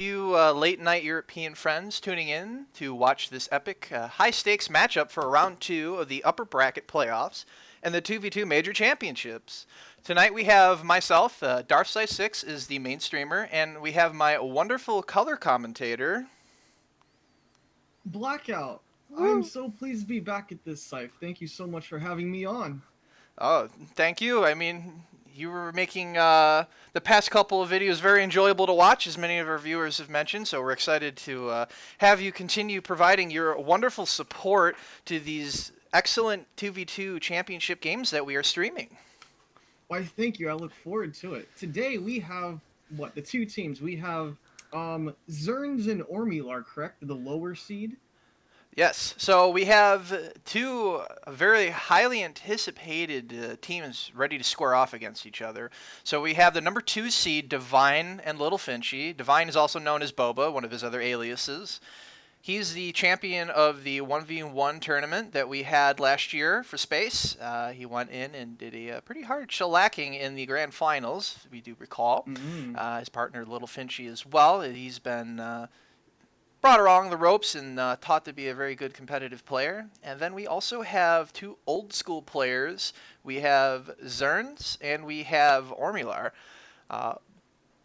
You late night European friends tuning in to watch this epic high stakes matchup for round two of the upper bracket playoffs and the 2v2 major championships. Tonight we have myself, Darthside6 is the main streamer, and we have my wonderful color commentator. Blackout. I'm Woo! so pleased to be back at this site. Thank you so much for having me on. Oh, thank you. I mean, you were making the past couple of videos very enjoyable to watch, as many of our viewers have mentioned. So we're excited to have you continue providing your wonderful support to these excellent 2v2 championship games that we are streaming. Why, thank you. I look forward to it. Today we have the two teams. We have Xerns and Ormylar, correct? The lower seed. Yes, so we have two very highly anticipated teams ready to square off against each other. So we have the number two seed, Divine and LittleFinchy. Divine is also known as Boba, one of his other aliases. He's the champion of the 1v1 tournament that we had last year for Space. He went in and did a pretty hard shellacking in the grand finals, we do recall. Mm-hmm. His partner, LittleFinchy, as well. He's been brought along the ropes and taught to be a very good competitive player. And then we also have two old school players. We have Xerns and we have Ormylar. Uh,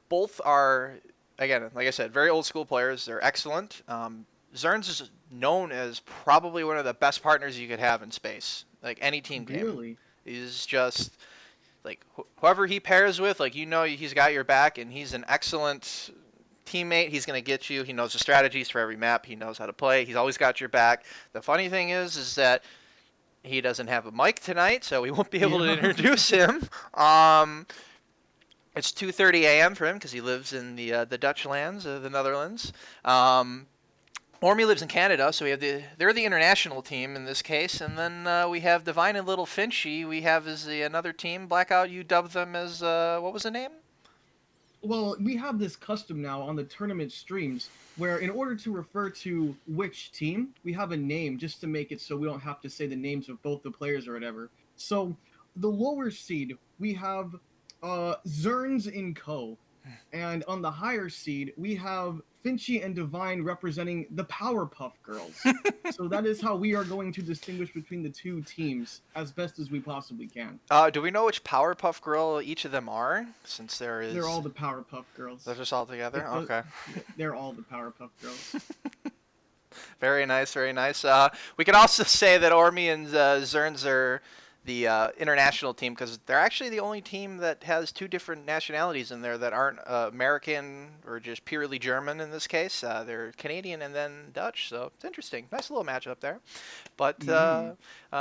both are, again, like I said, very old school players. They're excellent. Xerns is known as probably one of the best partners you could have in space, like any team game. Really? He's just like whoever he pairs with, like he's got your back, and he's an excellent teammate. He's going to get you. He knows the strategies for every map. He knows how to play. He's always got your back. The funny thing is that he doesn't have a mic tonight, so we won't be able to Yeah. introduce him. Um, it's 2:30 a.m. for him because he lives in the Dutch lands, the Netherlands. Ormy lives in Canada, so they're the international team in this case, and then we have Divine and LittleFinchy. We have as another team. Blackout, you dubbed them as what was the name? Well, we have this custom now on the tournament streams where, in order to refer to which team, we have a name just to make it so we don't have to say the names of both the players or whatever. So, the lower seed, we have Xerns and Co. And on the higher seed, we have Finchy and Divine representing the Powerpuff Girls. So that is how we are going to distinguish between the two teams as best as we possibly can. Do we know which Powerpuff Girl each of them are? Since there They're is, all the Powerpuff they're Girls. just all together. It does, Okay, they're all the Powerpuff Girls. very nice, very nice. We can also say that Ormy and Xerns are the international team because they're actually the only team that has two different nationalities in there that aren't American or just purely German in this case. They're Canadian and then Dutch, so it's interesting. Nice little matchup there. But Mm.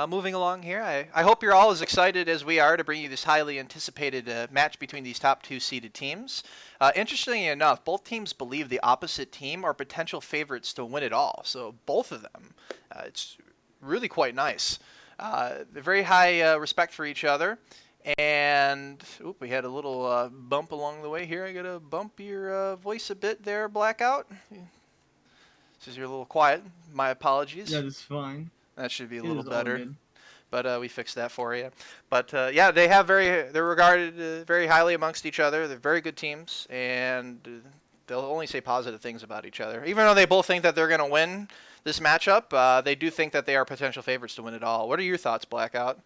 moving along here, I hope you're all as excited as we are to bring you this highly anticipated match between these top two seeded teams. Interestingly enough, both teams believe the opposite team are potential favorites to win it all. So both of them, it's really quite nice. They're very high respect for each other. And we had a little bump along the way here. I gotta bump your voice a bit there, Blackout. This is you're a little quiet. My apologies. That is fine. That should be a It little is all better, good. but we fixed that for you. But yeah, they're regarded very highly amongst each other. They're very good teams, and they'll only say positive things about each other. Even though they both think that they're going to win this matchup, they do think that they are potential favorites to win it all. What are your thoughts, Blackout?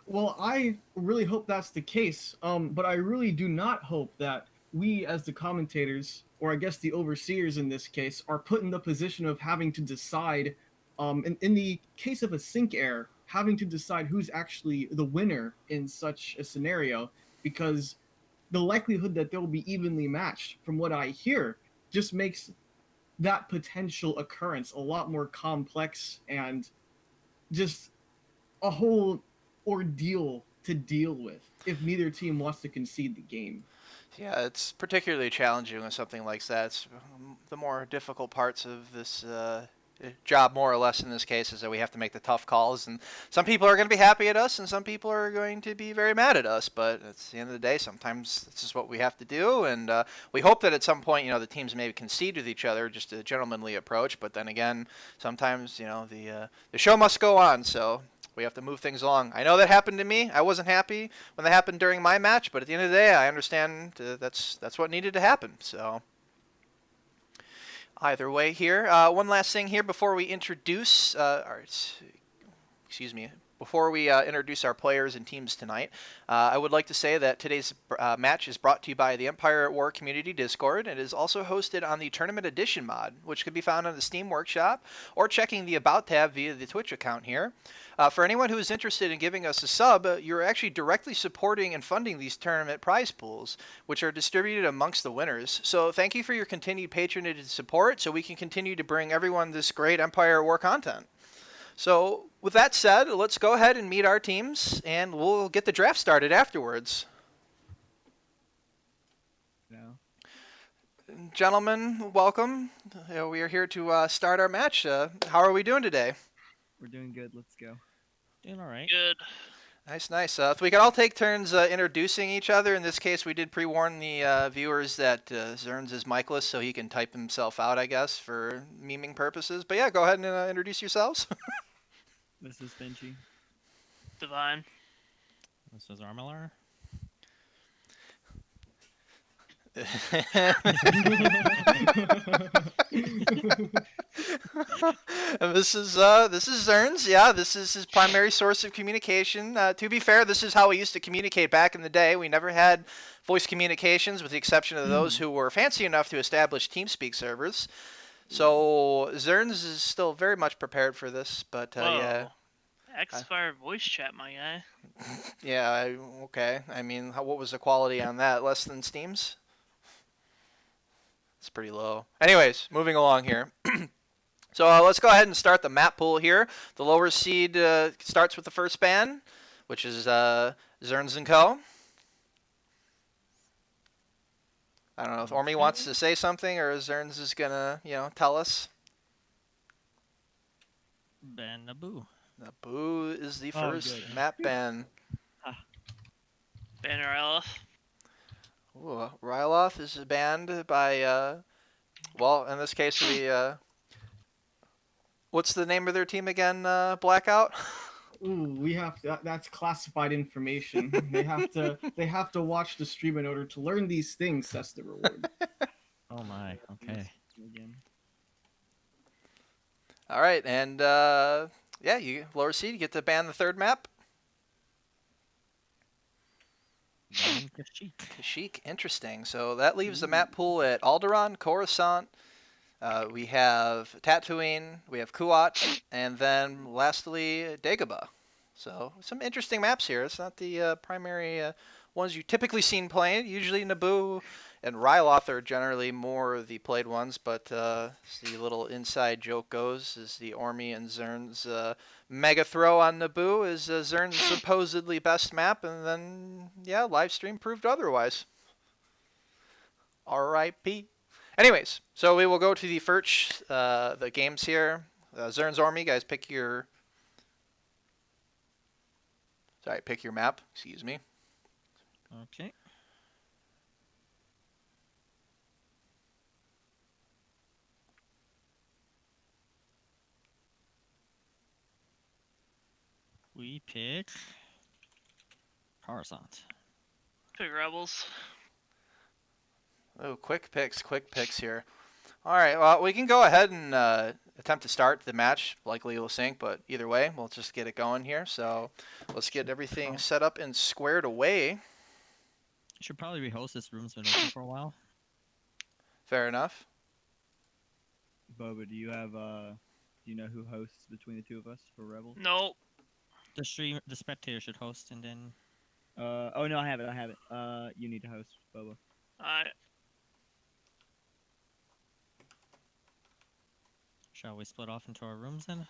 Well, I really hope that's the case. But I really do not hope that we, as the commentators, or I guess the overseers in this case, are put in the position of having to decide, in the case of a sink air, having to decide who's actually the winner in such a scenario, because the likelihood that they'll be evenly matched, from what I hear, just makes that potential occurrence a lot more complex and just a whole ordeal to deal with if neither team wants to concede the game. Yeah, it's particularly challenging with something like that. It's the more difficult parts of this job, more or less in this case, is that we have to make the tough calls. And some people are going to be happy at us, and some people are going to be very mad at us. But at the end of the day, sometimes this is what we have to do. And we hope that at some point, the teams maybe concede with each other, just a gentlemanly approach. But then again, sometimes, the show must go on. So we have to move things along. I know that happened to me. I wasn't happy when that happened during my match, but at the end of the day, I understand that's what needed to happen. So Either way here. One last thing here before we introduce excuse me, before we introduce our players and teams tonight, I would like to say that today's match is brought to you by the Empire at War Community Discord. It is also hosted on the Tournament Edition mod, which can be found on the Steam Workshop or checking the About tab via the Twitch account here. For anyone who is interested in giving us a sub, you're actually directly supporting and funding these tournament prize pools, which are distributed amongst the winners. So thank you for your continued patronage and support so we can continue to bring everyone this great Empire at War content. So with that said, let's go ahead and meet our teams, and we'll get the draft started afterwards. No. Gentlemen, welcome. We are here to start our match. How are we doing today? We're doing good. Let's go. Doing all right. Good. Nice. If we could all take turns introducing each other. In this case, we did pre-warn the viewers that Xerns is micless, so he can type himself out, I guess, for memeing purposes. But yeah, go ahead and introduce yourselves. This is Finchy. Divine. This is Ormylar. And this is Xerns. Yeah, this is his primary source of communication. To be fair, this is how we used to communicate back in the day. We never had voice communications, with the exception of those who were fancy enough to establish TeamSpeak servers. So Xerns is still very much prepared for this, but yeah. X-Fire voice chat, my guy. Yeah, okay. I mean, what was the quality on that? Less than Steam's? It's pretty low. Anyways, moving along here. So let's go ahead and start the map pool here. The lower seed starts with the first ban, which is Xerns & Co. I don't know if Ormy wants to say something, or Xerns is gonna, tell us. Ben Naboo. Naboo is the first map ban. Banner Elf. Ooh, Ryloth is banned by, well, in this case, what's the name of their team again, Blackout? Ooh, we have that's classified information. They have to watch the stream in order to learn these things. That's the reward. Oh my. Okay. Again. All right, and yeah, you lower seed, you get to ban the third map. Ben Kashyyyk. Kashyyyk, interesting. So that leaves the map pool at Alderaan, Coruscant. We have Tatooine, we have Kuat, and then lastly Dagobah. So some interesting maps here. It's not the primary ones you typically seen playing. Usually Naboo and Ryloth are generally more the played ones, but as the little inside joke goes, is the Ormy and Xerns mega throw on Naboo is Xerns' supposedly best map, and then, yeah, live stream proved otherwise. R.I.P. Anyways, so we will go to the first, the games here. Xerns Ormy, guys, pick your map. Excuse me. Okay. We pick Coruscant. Pick Rebels. Oh, quick picks here. All right, well, we can go ahead and attempt to start the match. Likely we'll sync, but either way, we'll just get it going here. So let's get everything set up and squared away. Should probably rehost. This room's been open for a while. Fair enough. Boba, do you know who hosts between the two of us for Rebels? Nope. The spectator should host, and then. Oh no, I have it. You need to host, Boba. Alright. Shall we split off into our rooms then?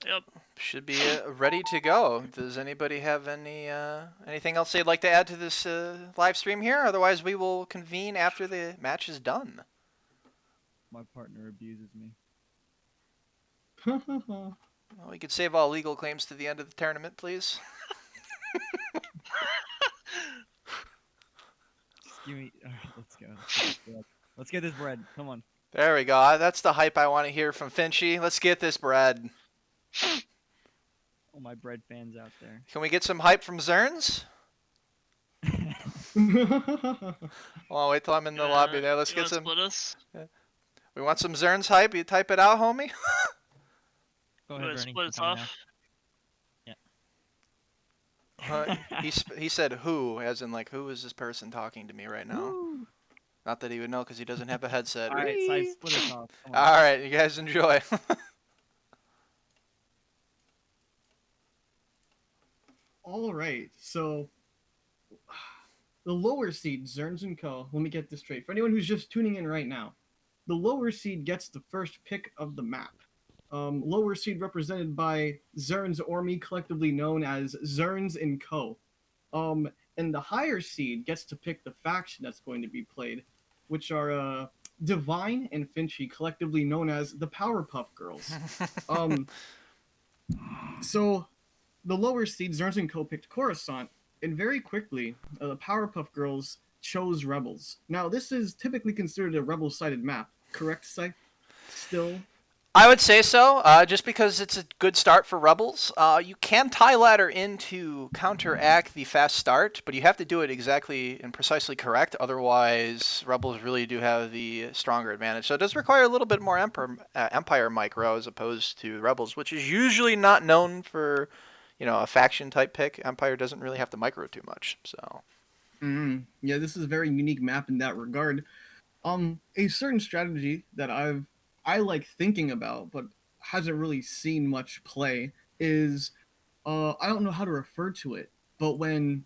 Yep. Should be ready to go. Does anybody have anything else they'd like to add to this live stream here? Otherwise, we will convene after the match is done. My partner abuses me. Well, we could save all legal claims to the end of the tournament, please. Just give me. Alright, let's go. Let's get this bread. Come on. There we go. That's the hype I want to hear from Finchy. Let's get this bread. All my bread fans out there. Can we get some hype from Xerns? Well, wait till I'm in the lobby there. Let's get some. Split us? We want some Xerns hype. You type it out, homie. Go I'm ahead, gonna Bernie. split I'm us coming off. He said who, as in like who is this person talking to me right now? Woo! Not that he would know because he doesn't have a headset. All right, Scythe, Whee! split us off. Come on. All right, you guys enjoy. All right, so the lower seed, Xerns and Co. Let me get this straight. For anyone who's just tuning in right now, the lower seed gets the first pick of the map. Lower seed represented by Xerns Ormy, collectively known as Xerns and Co. And the higher seed gets to pick the faction that's going to be played, which are Divine and Finchy, collectively known as the Powerpuff Girls. So the lower seed, Xerns and Co. picked Coruscant, and very quickly, the Powerpuff Girls chose Rebels. Now, this is typically considered a Rebel-sided map, correct, Scythe? Still? I would say so, just because it's a good start for Rebels. You can tie ladder in to counteract the fast start, but you have to do it exactly and precisely correct. Otherwise, Rebels really do have the stronger advantage. So it does require a little bit more Empire micro as opposed to Rebels, which is usually not known for, a faction type pick. Empire doesn't really have to micro too much. So. Yeah, this is a very unique map in that regard. A certain strategy that I like thinking about, but hasn't really seen much play is, I don't know how to refer to it, but when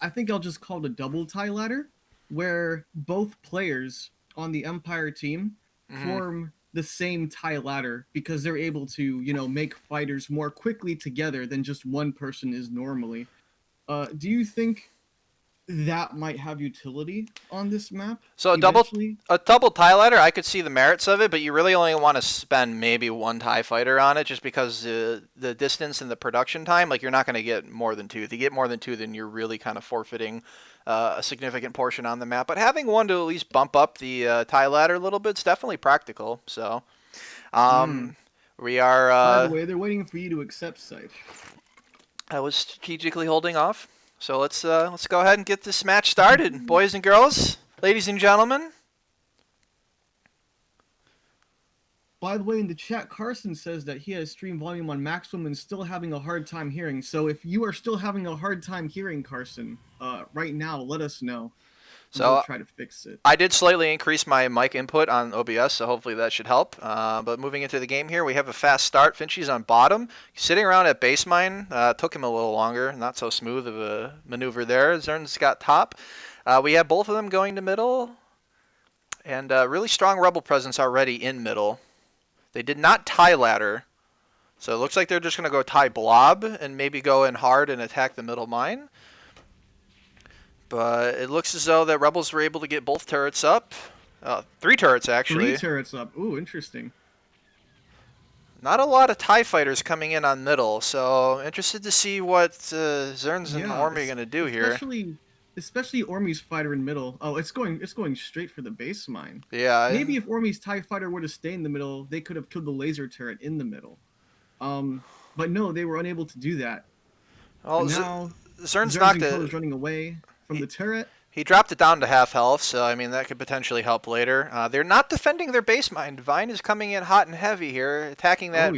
I think I'll just call it a double tie ladder, where both players on the Empire team form the same tie ladder because they're able to, make fighters more quickly together than just one person is normally. Do you think that might have utility on this map? So a double TIE ladder, I could see the merits of it, but you really only want to spend maybe one TIE fighter on it just because the distance and the production time, like you're not going to get more than two. If you get more than two, then you're really kind of forfeiting a significant portion on the map. But having one to at least bump up the TIE ladder a little bit is definitely practical. So we are... By the way, they're waiting for you to accept Scythe. I was strategically holding off. So let's go ahead and get this match started, boys and girls, ladies and gentlemen. By the way, in the chat, Carson says that he has stream volume on maximum and still having a hard time hearing. So if you are still having a hard time hearing, Carson, right now, let us know. So we'll try to fix it. I did slightly increase my mic input on OBS, so hopefully that should help. But moving into the game here, we have a fast start. Finchy's on bottom. Sitting around at base mine. Took him a little longer. Not so smooth of a maneuver there. Xerns got top. We have both of them going to middle. And really strong rebel presence already in middle. They did not tie ladder. So it looks like they're just going to go tie blob and maybe go in hard and attack the middle mine. But it looks as though that Rebels were able to get both turrets up. 3 turrets, actually. 3 turrets up. Ooh, interesting. Not a lot of TIE fighters coming in on middle, so interested to see what Xerns and Ormy are going to do here. Especially Ormy's fighter in middle. Oh, it's going straight for the base mine. Yeah. Maybe if Ormy's TIE fighter were to stay in the middle, they could have killed the laser turret in the middle. But no, they were unable to do that. Well, now Xerns knocked it. is running away from the turret. He dropped it down to half health, so I mean that could potentially help later. They're not defending their base mine. Divine is coming in hot and heavy here, attacking that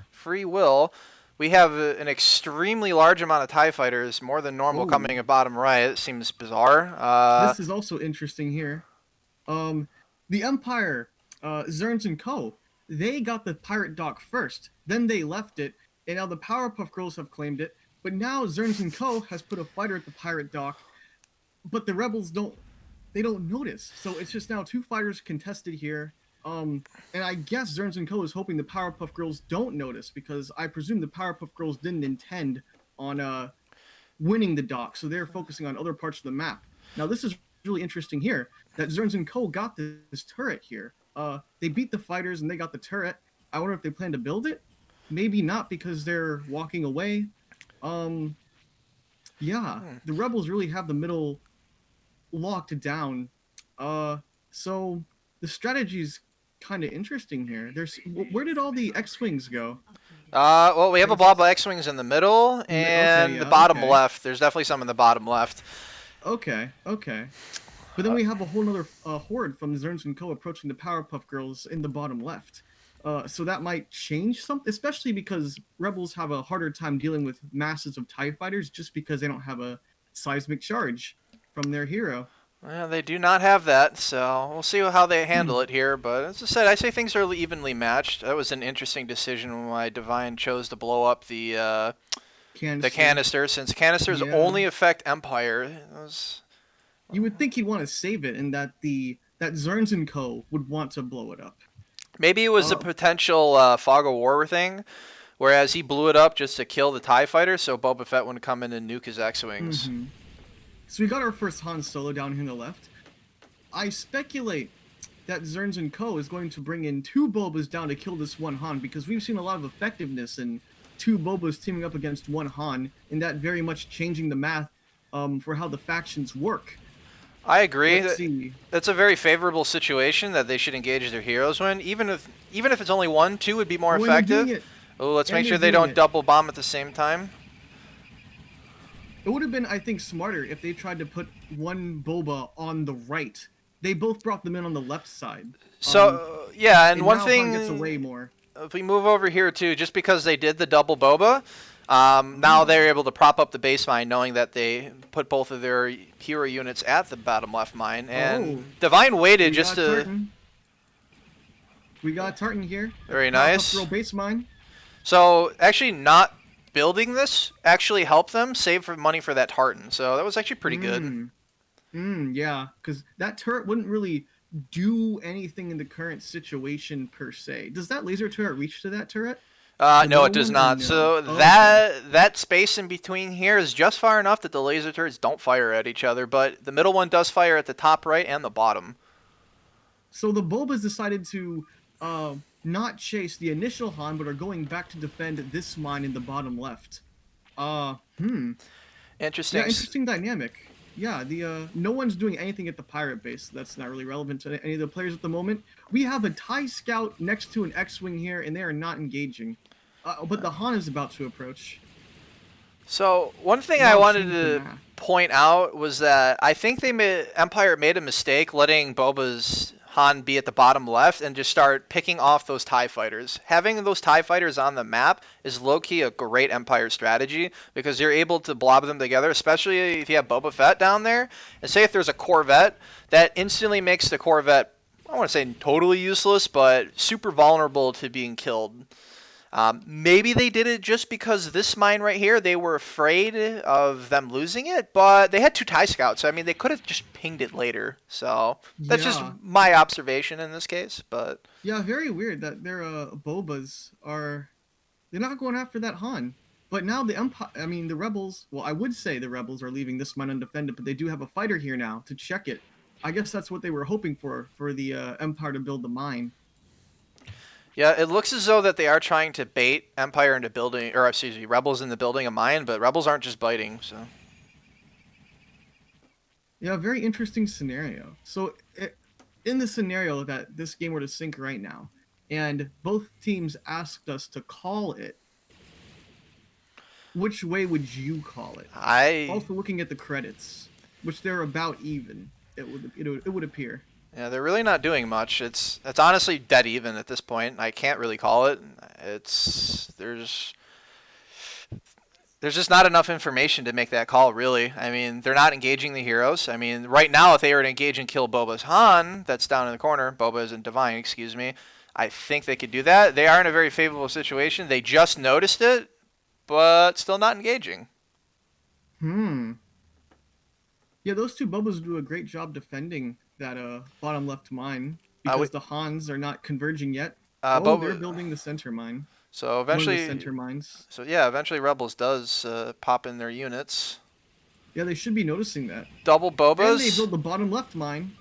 free will. We have an extremely large amount of TIE fighters, more than normal, coming at bottom right. It seems bizarre. This is also interesting here. The Empire, Xerns and Co., they got the pirate dock first. Then they left it, and now the Powerpuff Girls have claimed it. But now Xerns and Co. has put a fighter at the pirate dock, but the Rebels don't notice. So it's just now 2 fighters contested here. And I guess Xerns and Co. is hoping the Powerpuff Girls don't notice, because I presume the Powerpuff Girls didn't intend on winning the dock, so they're focusing on other parts of the map. Now this is really interesting here, that Xerns and Co. got this turret here. They beat the fighters and they got the turret. I wonder if they plan to build it? Maybe not, because they're walking away. Yeah, the Rebels really have the middle locked down. So the strategy's kind of interesting here. Where did all the X-Wings go? Well, we have a blob of X-Wings in the middle and the bottom left. There's definitely some in the bottom left. Okay. But then we have a whole other horde from Xerns and Co. approaching the Powerpuff Girls in the bottom left. So that might change something, especially because Rebels have a harder time dealing with masses of TIE fighters just because they don't have a seismic charge from their hero. Well, they do not have that, so we'll see how they handle it here. But as I said, I say things are evenly matched. That was an interesting decision why Divine chose to blow up the canister, since canisters only affect Empire. You would think he'd want to save it, and that Xerns and Co. would want to blow it up. Maybe it was a potential fog of war thing, whereas he blew it up just to kill the TIE fighter, so Boba Fett wouldn't come in and nuke his X-Wings. Mm-hmm. So we got our first Han Solo down here on the left. I speculate that Xerns and Co. is going to bring in 2 Bobas down to kill this one Han, because we've seen a lot of effectiveness in 2 Bobas teaming up against 1 Han, and that very much changing the math for how the factions work. I agree. That's a very favorable situation that they should engage their heroes when, even if it's only 1, 2 would be more effective. Oh, let's make sure they don't double bomb at the same time. It would have been, I think, smarter if they tried to put 1 Boba on the right. They both brought them in on the left side. So yeah, and one thing gets away more. If we move over here too, just because they did the double Boba, now they're able to prop up the base mine, knowing that they put both of their hero units at the bottom left mine. And Divine waited just to. Tartan. We got Tartan here. Very nice. Base mine. So actually, not building this actually helped them save money for that Tartan. So that was actually pretty good. Yeah, because that turret wouldn't really do anything in the current situation per se. Does that laser turret reach to that turret? No, it does not. No. So that space in between here is just far enough that the laser turrets don't fire at each other, but the middle one does fire at the top right and the bottom. So the Bulbas decided to not chase the initial Han, but are going back to defend this mine in the bottom left. Interesting. Yeah, interesting dynamic. Yeah, no one's doing anything at the pirate base. That's not really relevant to any of the players at the moment. We have a TIE scout next to an X-wing here, and they are not engaging. But the Han is about to approach. So one thing I wanted to point out was that I think Empire made a mistake letting Boba's Han be at the bottom left and just start picking off those TIE fighters. Having those TIE fighters on the map is low-key a great Empire strategy because you're able to blob them together, especially if you have Boba Fett down there. And say if there's a Corvette, that instantly makes the Corvette, I don't want to say totally useless, but super vulnerable to being killed. Maybe they did it just because this mine right here, they were afraid of them losing it, but they had 2 TIE scouts. So, I mean, they could have just pinged it later. So that's just my observation in this case. But yeah, very weird that their Bobas they're not going after that Han. But now the Rebels, well, I would say the Rebels are leaving this mine undefended, but they do have a fighter here now to check it. I guess that's what they were hoping for the Empire to build the mine. Yeah, it looks as though that they are trying to bait Empire into building, or excuse me, Rebels into building a mine, but Rebels aren't just biting, so. Yeah, very interesting scenario. So, in the scenario that this game were to sink right now, and both teams asked us to call it, which way would you call it? Also looking at the credits, which they're about even, it would appear. Yeah, they're really not doing much. It's honestly dead even at this point. I can't really call it. There's just not enough information to make that call, really. I mean, they're not engaging the heroes. I mean, right now, if they were to engage and kill Boba's Han, that's down in the corner. Boba isn't Divine, excuse me. I think they could do that. They are in a very favorable situation. They just noticed it, but still not engaging. Yeah, those 2 Bobas do a great job defending that bottom left mine because the Hans are not converging yet. They're building the center mine. So eventually, one of the center mines. So yeah, eventually Rebels does pop in their units. Yeah, they should be noticing that. Double Bobas. And they build the bottom left mine.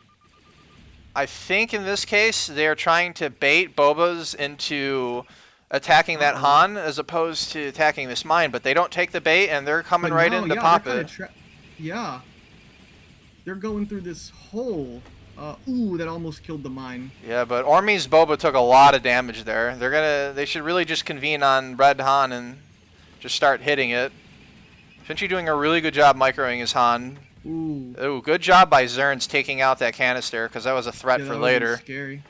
I think in this case they are trying to bait Bobas into attacking that Han as opposed to attacking this mine, but they don't take the bait and they're coming right in to pop it. Yeah. They're going through this hole. That almost killed the mine. Yeah, but Ormy's Boba took a lot of damage there. They should really just convene on Red Han and just start hitting it. Finchy doing a really good job microing his Han. Ooh. Oh, good job by Xerns taking out that canister, because that was a threat Yeah, for that would've been later. scary.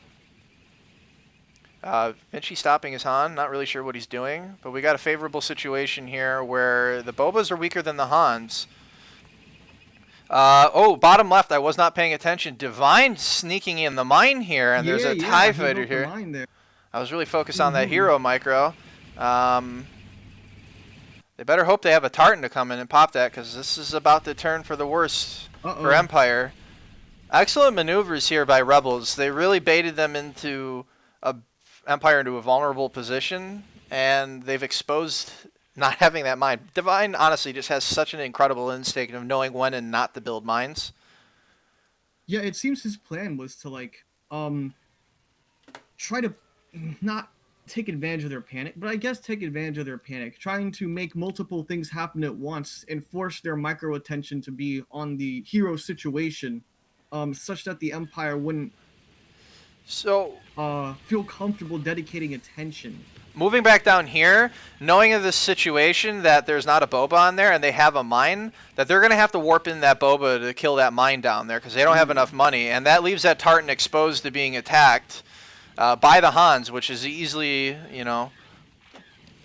Finchy stopping his Han, not really sure what he's doing, but we got a favorable situation here where the Bobas are weaker than the Hans. Oh, bottom left, I was not paying attention. Divine sneaking in the mine here, and there's Yeah, a yeah, TIE he fighter built the here. mine there. I was really focused on that Mhm. hero micro. They better hope they have a Tartan to come in and pop that, because this is about to turn for the worst for Uh-oh. Empire. Excellent maneuvers here by Rebels. They really baited them into Empire into a vulnerable position, and they've exposed not having that mine. Divine honestly just has such an incredible instinct of knowing when and not to build mines. Yeah, it seems his plan was to like try to not take advantage of their panic, but I guess take advantage of their panic, trying to make multiple things happen at once and force their micro attention to be on the hero situation, such that the Empire wouldn't So feel comfortable dedicating attention. moving back down here, knowing of this situation that there's not a boba on there and they have a mine, that they're going to have to warp in that boba to kill that mine down there because they don't have enough money, and that leaves that Tartan exposed to being attacked by the Hans, which is easily,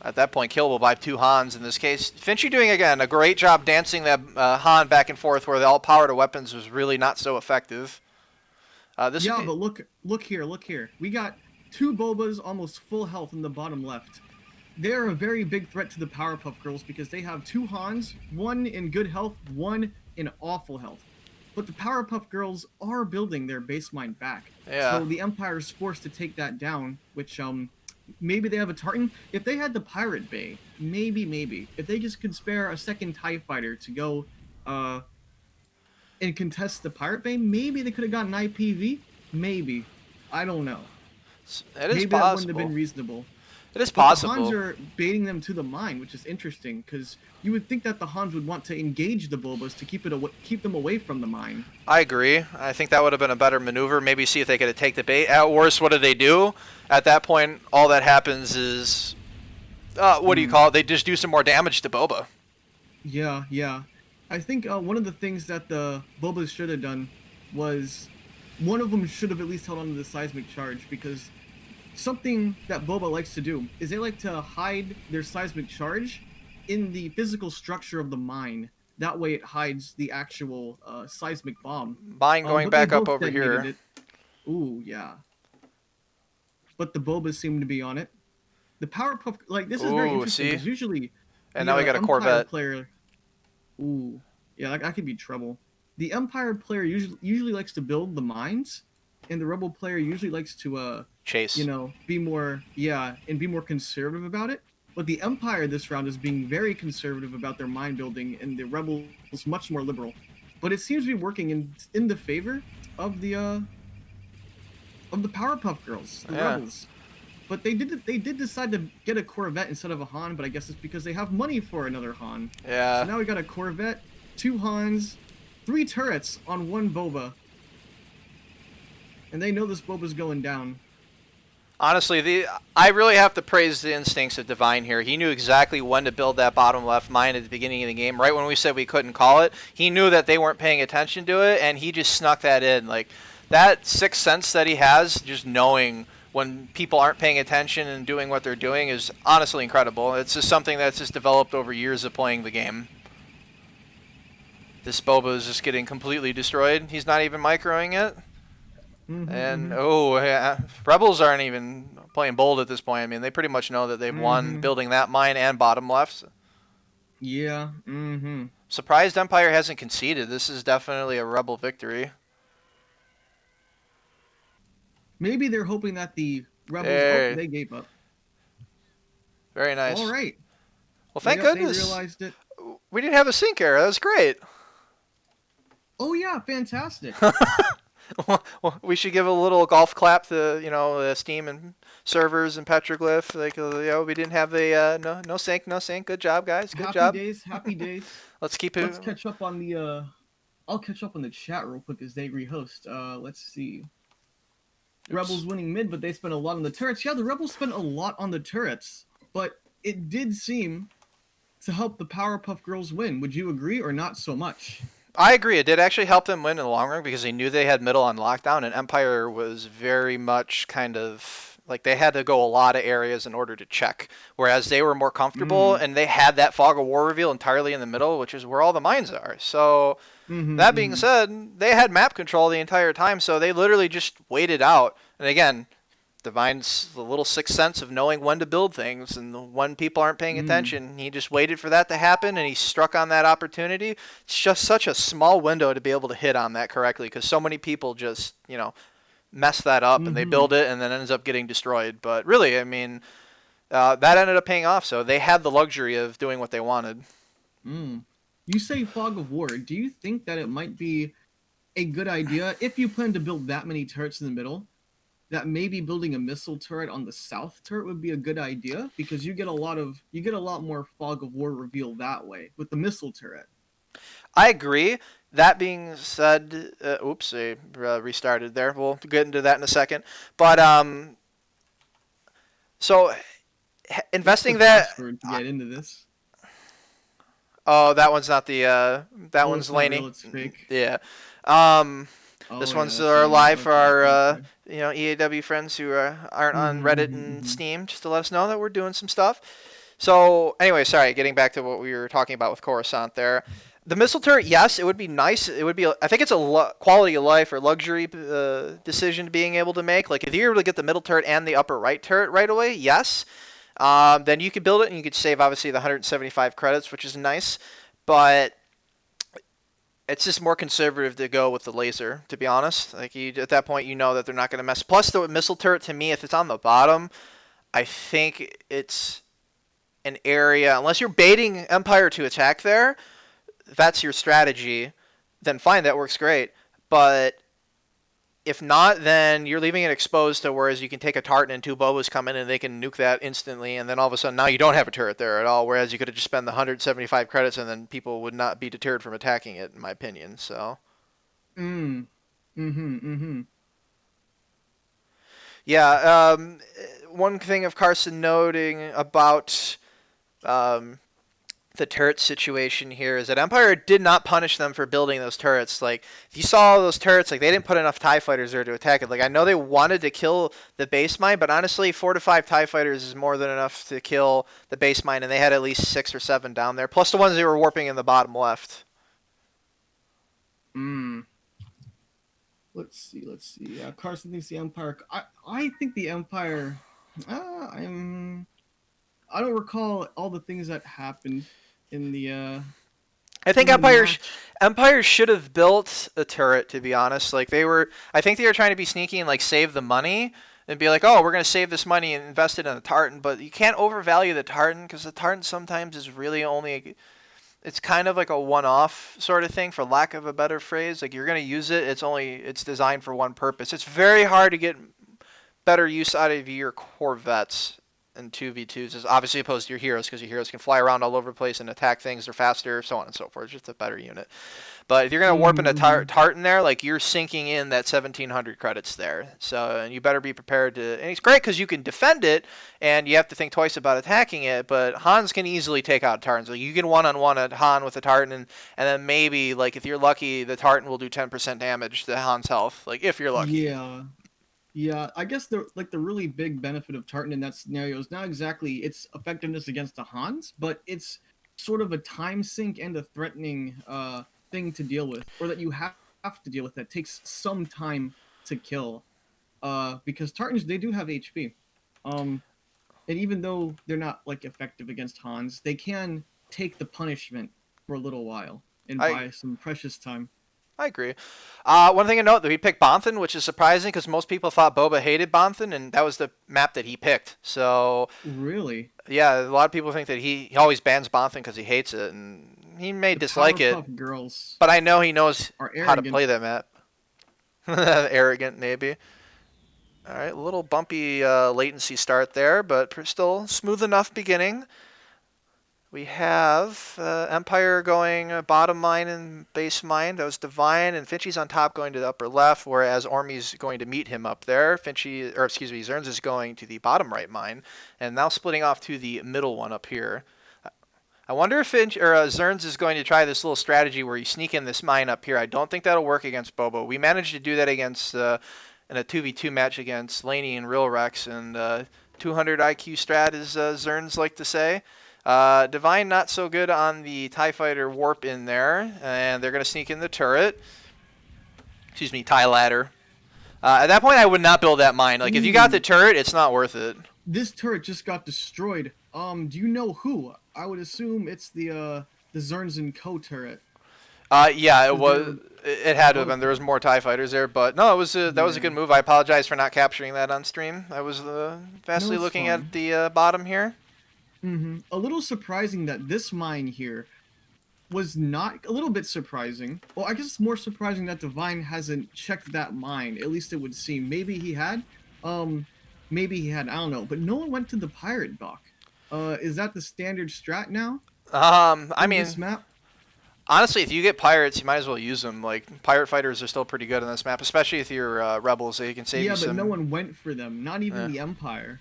at that point killable by 2 Hans in this case. Finchy doing, again, a great job dancing that Han back and forth where the all-power to weapons was really not so effective. Yeah, but look here. We got 2 Bobas almost full health in the bottom left. They're a very big threat to the Powerpuff Girls because they have 2 Hans, one in good health, one in awful health. But the Powerpuff Girls are building their base mine back. Yeah. So the Empire is forced to take that down, which maybe they have a Tartan. If they had the Pirate Bay, maybe. If they just could spare a second TIE fighter to go and contest the Pirate Bay, maybe they could have gotten IPV. Maybe. I don't know. It is Maybe that wouldn't have possible. been reasonable. It is But the possible. Hans are baiting them to the mine, which is interesting because you would think that the Hans would want to engage the Bobas to keep them away from the mine. I agree. I think that would have been a better maneuver. Maybe see if they could take the bait. At worst, what do they do? At that point, all that happens is, what do you call it? They just do some more damage to Boba. Yeah. I think one of the things that the Bobas should have done was one of them should have at least held on to the seismic charge because something that Boba likes to do is they like to hide their seismic charge in the physical structure of the mine. That way it hides the actual seismic bomb. Mine going But they back up both over detonated here. it. Ooh, yeah. But the Bobas seem to be on it. The Powerpuff, like, this is very Ooh, interesting see? because usually And the now we got a Empire Corvette. player. Ooh, yeah, that could be trouble. The Empire player usually likes to build the mines, and the Rebel player usually likes to Chase. be more conservative about it. But the Empire this round is being very conservative about their mine building, and the Rebels much more liberal. But it seems to be working in the favor of the Powerpuff Girls, the Yeah. Rebels. But they did decide to get a Corvette instead of a Han, but I guess it's because they have money for another Han. So Yeah. now we got a Corvette, 2 Hans, 3 turrets on 1 Boba. And they know this Boba's going down. Honestly, I really have to praise the instincts of Divine here. He knew exactly when to build that bottom left mine at the beginning of the game. Right when we said we couldn't call it, he knew that they weren't paying attention to it, and he just snuck that in. Like, that sixth sense that he has, just knowing when people aren't paying attention and doing what they're doing, is honestly incredible. It's just something that's just developed over years of playing the game. This Boba is just getting completely destroyed. He's not even microing it. And oh yeah, Rebels aren't even playing bold at this point. I mean, they pretty much know that they've won building that mine and bottom left. Yeah. Surprised Empire hasn't conceded. This is definitely a Rebel victory. Maybe they're hoping that the Rebels. Hey. Oh, they gave up. Very nice. All right. Well, thank Yep, goodness They realized it. we didn't have a sync error. That was great. Oh yeah, fantastic. Well, we should give a little golf clap to Steam and servers and Petroglyph. Like we didn't have the no sync. Good job, guys. Good job. Happy days. Let's keep it. Let's catch up on the. I'll catch up on the chat real quick as they rehost. Let's see. Oops. Rebels winning mid, but they spent a lot on the turrets. Yeah, the Rebels spent a lot on the turrets, but it did seem to help the Powerpuff Girls win. Would you agree or not so much? I agree. It did actually help them win in the long run because they knew they had middle on lockdown, and Empire was very much kind of like they had to go a lot of areas in order to check, whereas they were more comfortable Mm. and they had that fog of war reveal entirely in the middle, which is where all the mines are. So Mm-hmm, that being mm-hmm. said, they had map control the entire time, so they literally just waited out. And again, Divine's the little sixth sense of knowing when to build things and when people aren't paying Mm. attention. He just waited for that to happen and he struck on that opportunity. It's just such a small window to be able to hit on that correctly because so many people just, mess that up and they Mm-hmm. build it and then ends up getting destroyed. But really, I mean, that ended up paying off. So they had the luxury of doing what they wanted. Mm. You say fog of war. Do you think that it might be a good idea if you plan to build that many turrets in the middle? That maybe building a missile turret on the south turret would be a good idea because you get a lot more fog of war reveal that way with the missile turret. I agree. That being said, oops, I restarted there. We'll get into that in a second. But so What's the investing that. password to get into this? Oh, that one's not the. That Oh, one's it's not real. Laney. It's fake. Yeah. Um, Oh this yeah, one's that's Laney. live for Okay, our okay, okay. EAW friends who aren't on Mm-hmm, Reddit mm-hmm, and mm-hmm. Steam, just to let us know that we're doing some stuff. So anyway, sorry, getting back to what we were talking about with Coruscant there. The missile turret, yes, it would be nice. It would be. I think it's a quality of life or luxury decision being able to make. Like if you're able to get the middle turret and the upper right turret right away, yes. Then you could build it and you could save obviously the 175 credits, which is nice. But it's just more conservative to go with the laser, to be honest. Like you, at that point, you know that they're not going to mess. Plus, the missile turret to me, if it's on the bottom, I think it's an area. Unless you're baiting Empire to attack there, if that's your strategy, then fine, that works great. But if not, then you're leaving it exposed to whereas you can take a Tartan and two Bobas come in and they can nuke that instantly, and then all of a sudden now you don't have a turret there at all. Whereas you could have just spent the 175 credits and then people would not be deterred from attacking it, in my opinion. So. Mm. Mm-hmm, mm-hmm. Yeah, one thing of Carson noting about um, the turret situation here is that Empire did not punish them for building those turrets. Like, if you saw those turrets, like, they didn't put enough TIE fighters there to attack it. Like, I know they wanted to kill the base mine, but honestly, 4 to 5 TIE fighters is more than enough to kill the base mine, and they had at least 6 or 7 down there, plus the ones they were warping in the bottom left. Mm. Let's see. Let's see. Carson thinks the Empire. I think the Empire. I'm. I don't recall all the things that happened in the uh I think in the match. Empire should have built a turret, to be honest. Like they were, I think they were trying to be sneaky and like save the money and be like, oh, we're gonna save this money and invest it in the tartan. But you can't overvalue the tartan because the tartan sometimes is really only, it's kind of like a one-off sort of thing, for lack of a better phrase. Like you're gonna use it, it's designed for one purpose. It's very hard to get better use out of your Corvettes in 2v2s is obviously opposed to your heroes because your heroes can fly around all over the place and attack things. They're faster, so on and so forth. It's just a better unit. But if you're going to warp into Mm-hmm. Tartan there, like you're sinking in that 1700 credits there. So and you better be prepared to. And it's great because you can defend it and you have to think twice about attacking it. But Hans can easily take out Tartans. Like you can one-on-one a Han with a Tartan, and then maybe like if you're lucky, the Tartan will do 10% damage to Han's health. Like if you're lucky. Yeah. Yeah, I guess the really big benefit of Tartan in that scenario is not exactly its effectiveness against the Hans, but it's sort of a time sink and a threatening thing to deal with, or that you have to deal with that takes some time to kill. Because Tartans they do have HP, um, and even though they're not like effective against Hans, they can take the punishment for a little while and I buy some precious time. I agree. One thing to note that we picked Bonthan, which is surprising because most people thought Boba hated Bonthan, and that was the map that he picked. So Really, yeah, a lot of people think that he always bans Bonthan because he hates it, and he may the dislike it, Powerpuff Girls but I know he knows are how to arrogant. play that map. Arrogant, maybe. All right, a little bumpy latency start there, but still smooth enough beginning. We have Empire going bottom mine and base mine. That was Divine, and Finchy's on top going to the upper left, whereas Ormy's going to meet him up there. Finchy, or excuse me, Xerns is going to the bottom right mine, and now splitting off to the middle one up here. I wonder if Xerns is going to try this little strategy where you sneak in this mine up here. I don't think that'll work against Bobo. We managed to do that against in a 2v2 match against Laney and Real Rex, and 200 IQ strat, as Xerns like to say. Divine not so good on the TIE Fighter warp in there, and they're going to sneak in the turret. Excuse me, TIE ladder. At that point, I would not build that mine. Like, if you got the turret, it's not worth it. This turret just got destroyed. Do you know who? I would assume it's the Xerns and Co turret. Yeah, it was. It had to have been. There was more TIE fighters there, but no, it was that was a good move. I apologize for not capturing that on stream. I was vastly looking at the bottom here. A little surprising that this mine here was not a little bit surprising. Well, I guess it's more surprising that Divine hasn't checked that mine. At least it would seem. Maybe he had. Maybe he had. I don't know. But no one went to the pirate dock. Is that the standard strat now? I mean, this map? honestly, if you get pirates, you might as well use them. Like, pirate fighters are still pretty good on this map, especially if you're rebels. They can save you some. Yeah, but no one went for them. Not even the Empire.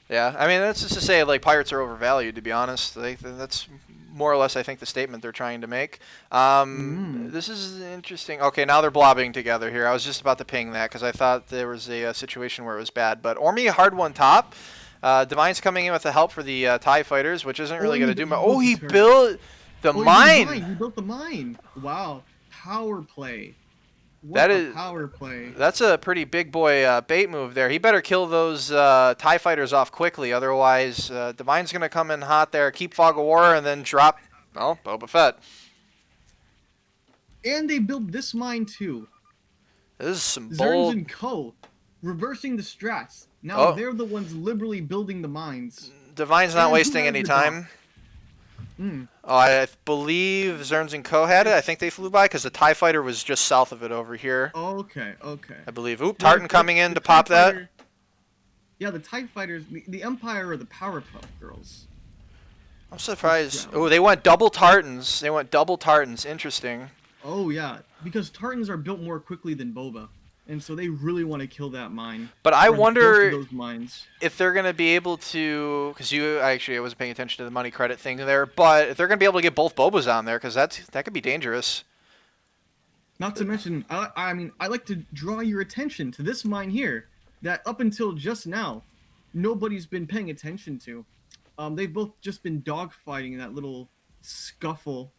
Yeah, I mean, that's just to say, like, pirates are overvalued, to be honest. That's more or less, I think, the statement they're trying to make. This is interesting. Okay, now they're blobbing together here. I was just about to ping that because I thought there was a situation where it was bad. But Ormy, hard one top. Divine's coming in with the help for the TIE fighters, which isn't really going to do much. Oh, he built the mine! He built the mine! Wow. Power play. That is power play. That's a pretty big boy bait move there. He better kill those TIE fighters off quickly, otherwise Divine's going to come in hot there, keep Fog of War, and then drop, well, Boba Fett. And they built this mine too. This is some Xerns bold... and Co. Reversing the strats. Now they're the ones liberally building the mines. Divine's not wasting any time. Oh, I believe Xerns and Co had it. I think they flew by because the TIE Fighter was just south of it over here. Okay. I believe. Oop, Tartan coming in to pop that. Yeah, the TIE Fighters, the Empire are the Powerpuff Girls. I'm surprised. Oh, they went double Tartans. Interesting. Oh, yeah, because Tartans are built more quickly than Boba. And so they really want to kill that mine. But I wonder those mines. If they're going to be able to, because I wasn't paying attention to the money credit thing there, but if they're going to be able to get both Bobas on there, because that could be dangerous. Not to mention, I mean, I like to draw your attention to this mine here, that up until just now, nobody's been paying attention to. They've both just been dogfighting in that little scuffle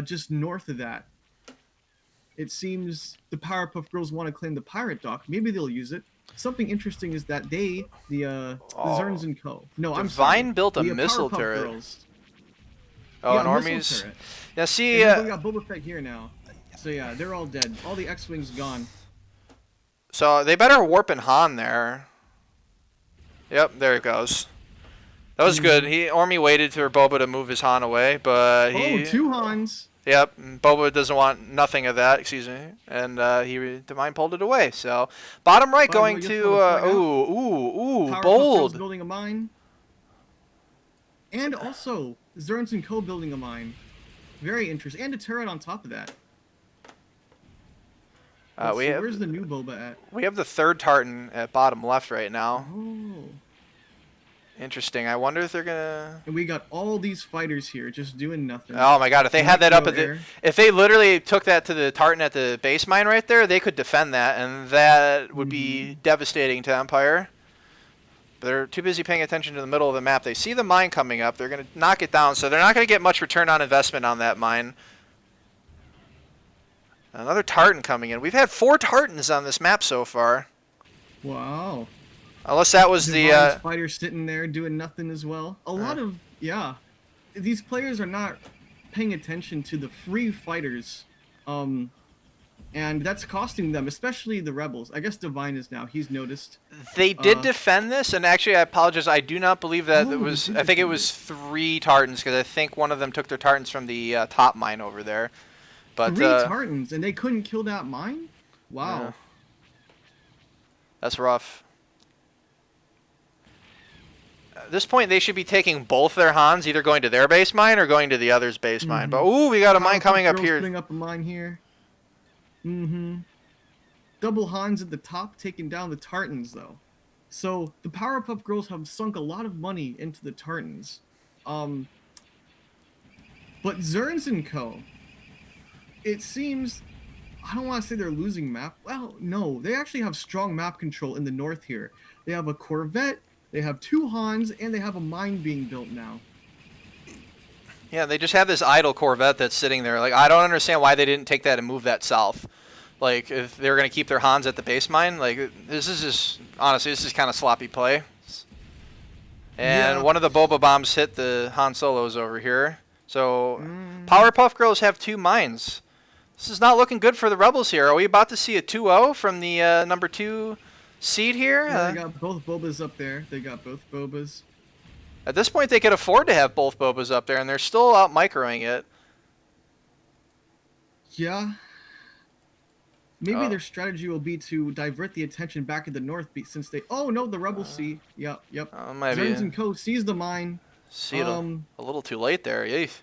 just north of that. It seems the Powerpuff Girls want to claim the pirate dock. Maybe they'll use it. Something interesting is that the Xerns and Co. No, I'm sorry. Divine built a missile Powerpuff turret. Girls. Oh, yeah, and Army's... Now, see... we got Boba Fett here now. So, yeah, they're all dead. All the X-Wings gone. So, they better warp in Han there. Yep, there it goes. That was good. Ormy waited for Boba to move his Han away, but he... Oh, 2 Hans! Yep, Boba doesn't want nothing of that, excuse me, and Divine pulled it away. So, bottom right going to, bold. Building a mine. And also, Xerns and Co. building a mine. Very interesting. And a turret on top of that. Where's the new Boba at? We have the third Tartan at bottom left right now. Oh. Interesting. I wonder if they're gonna. And we got all these fighters here just doing nothing. Oh my god! If they had that up at if they literally took that to the Tartan at the base mine right there, they could defend that, and that would be devastating to Empire. But they're too busy paying attention to the middle of the map. They see the mine coming up. They're gonna knock it down, so they're not gonna get much return on investment on that mine. Another Tartan coming in. We've had 4 Tartans on this map so far. Wow. Unless that was the fighters sitting there doing nothing as well. A lot of these players are not paying attention to the free fighters, and that's costing them, especially the rebels. I guess Divine is now. He's noticed. They did defend this, and actually, I apologize. I do not believe that it was. I think it was 3 Tartans because I think one of them took their Tartans from the top mine over there. But 3 Tartans, and they couldn't kill that mine. Wow. Yeah. That's rough. At this point, they should be taking both their Hans, either going to their base mine or going to the other's base mine. But ooh, we got a mine coming up here. Putting up a mine here. Double Hans at the top, taking down the Tartans though. So the Powerpuff Girls have sunk a lot of money into the Tartans. But Xerns and Co. It seems, I don't want to say they're losing map. Well, no, they actually have strong map control in the north here. They have a Corvette, they have 2 Hans, and they have a mine being built now. Yeah, they just have this idle Corvette that's sitting there. Like, I don't understand why they didn't take that and move that south. Like, if they're going to keep their Hans at the base mine, like, this is just, honestly, this is kind of sloppy play. And Yeah. one of the Boba Bombs hit the Han Solos over here. So, Powerpuff Girls have 2 mines. This is not looking good for the Rebels here. Are we about to see a 2-0 from the number 2 seed here? Yeah, they got both Bobas up there. They got both Bobas. At this point, they could afford to have both Bobas up there, and they're still out microing it. Yeah. Maybe Oh. their strategy will be to divert the attention back in the north since they... Oh, no, the Rebels see. Yep. Might Xerns be and Co. sees the mine. see it a little too late there. Yeesh.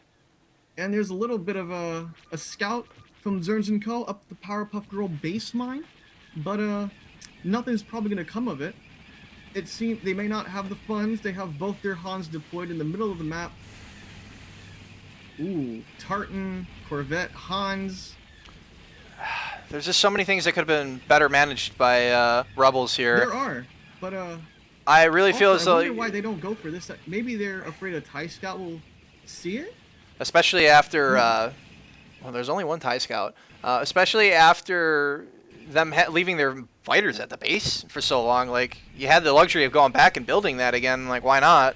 And there's a little bit of a scout from Xerns and Co. up the Powerpuff Girl base mine. But nothing's probably going to come of it. It seems they may not have the funds. They have both their Hans deployed in the middle of the map. Ooh, Tartan, Corvette, Hans. There's just so many things that could have been better managed by Rebels here. There are, but I really feel as I though, wonder why they don't go for this. Maybe they're afraid a TIE Scout will see it. especially after, well, there's only one TIE Scout. Especially after them leaving their fighters at the base for so long. Like, you had the luxury of going back and building that again. Like, why not?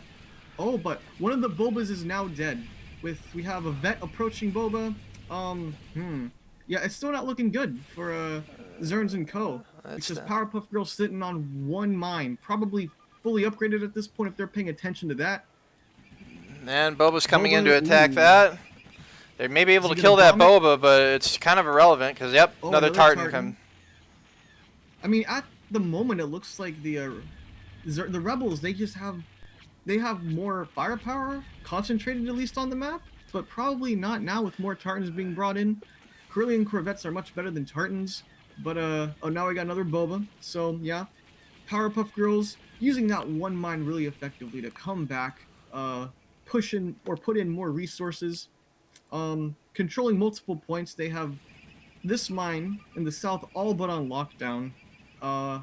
Oh, but one of the Bobas is now dead. We have a vet approaching Boba. Yeah, it's still not looking good for Xerns and Co. Because Powerpuff Girl's sitting on 1 mine, probably fully upgraded at this point if they're paying attention to that. And Boba's coming in Boba, to attack ooh. that. They may be able Is to he kill gonna that bomb it? Boba, but it's kind of irrelevant because, yep, Oh, another another Tartan Tartan. come. I mean, at the moment, it looks like the Rebels, they have more firepower, concentrated at least on the map, but probably not now with more Tartans being brought in. Corellian Corvettes are much better than Tartans, but oh, now we got another Boba. So yeah, Powerpuff Girls using that 1 mine really effectively to come back, push in or put in more resources, controlling multiple points. They have this mine in the south all but on lockdown. So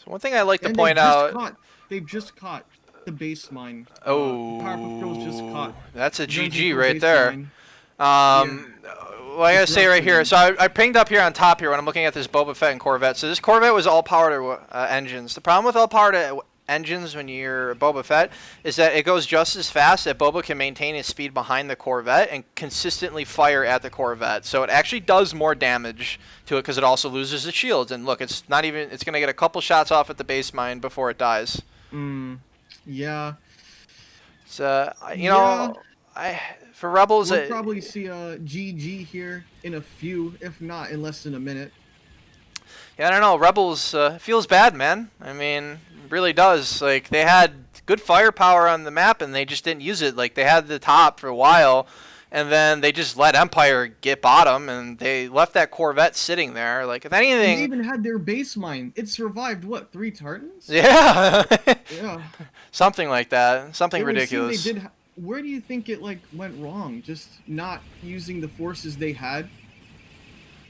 one thing I like to And point out. They've just caught the base mine. Oh, the Powerpuff Girls just caught. that's a Xerns and GG Co. right base there. mine. Well, I gotta It's say rough right for here. them. So I pinged up here on top here when I'm looking at this Boba Fett and Corvette. So this Corvette was all powered engines. The problem with all powered engines when you're Boba Fett is that it goes just as fast that Boba can maintain his speed behind the Corvette and consistently fire at the Corvette. So it actually does more damage to it because it also loses its shields. And look, it's not even. It's gonna get a couple shots off at the base mine before it dies. Yeah. So you know, for Rebels, We'll probably see a GG here in a few, if not in less than a minute. yeah, I don't know. Rebels feels bad, man. I mean, it really does. Like, they had good firepower on the map, and they just didn't use it. Like, they had the top for a while, and then they just let Empire get bottom, and they left that Corvette sitting there. Like, if And anything, they even had their base mine. It survived, what, 3 Tartans? yeah, Yeah. something like that. Something It would seem ridiculous. They did where do you think it, like, went wrong? Just not using the forces they had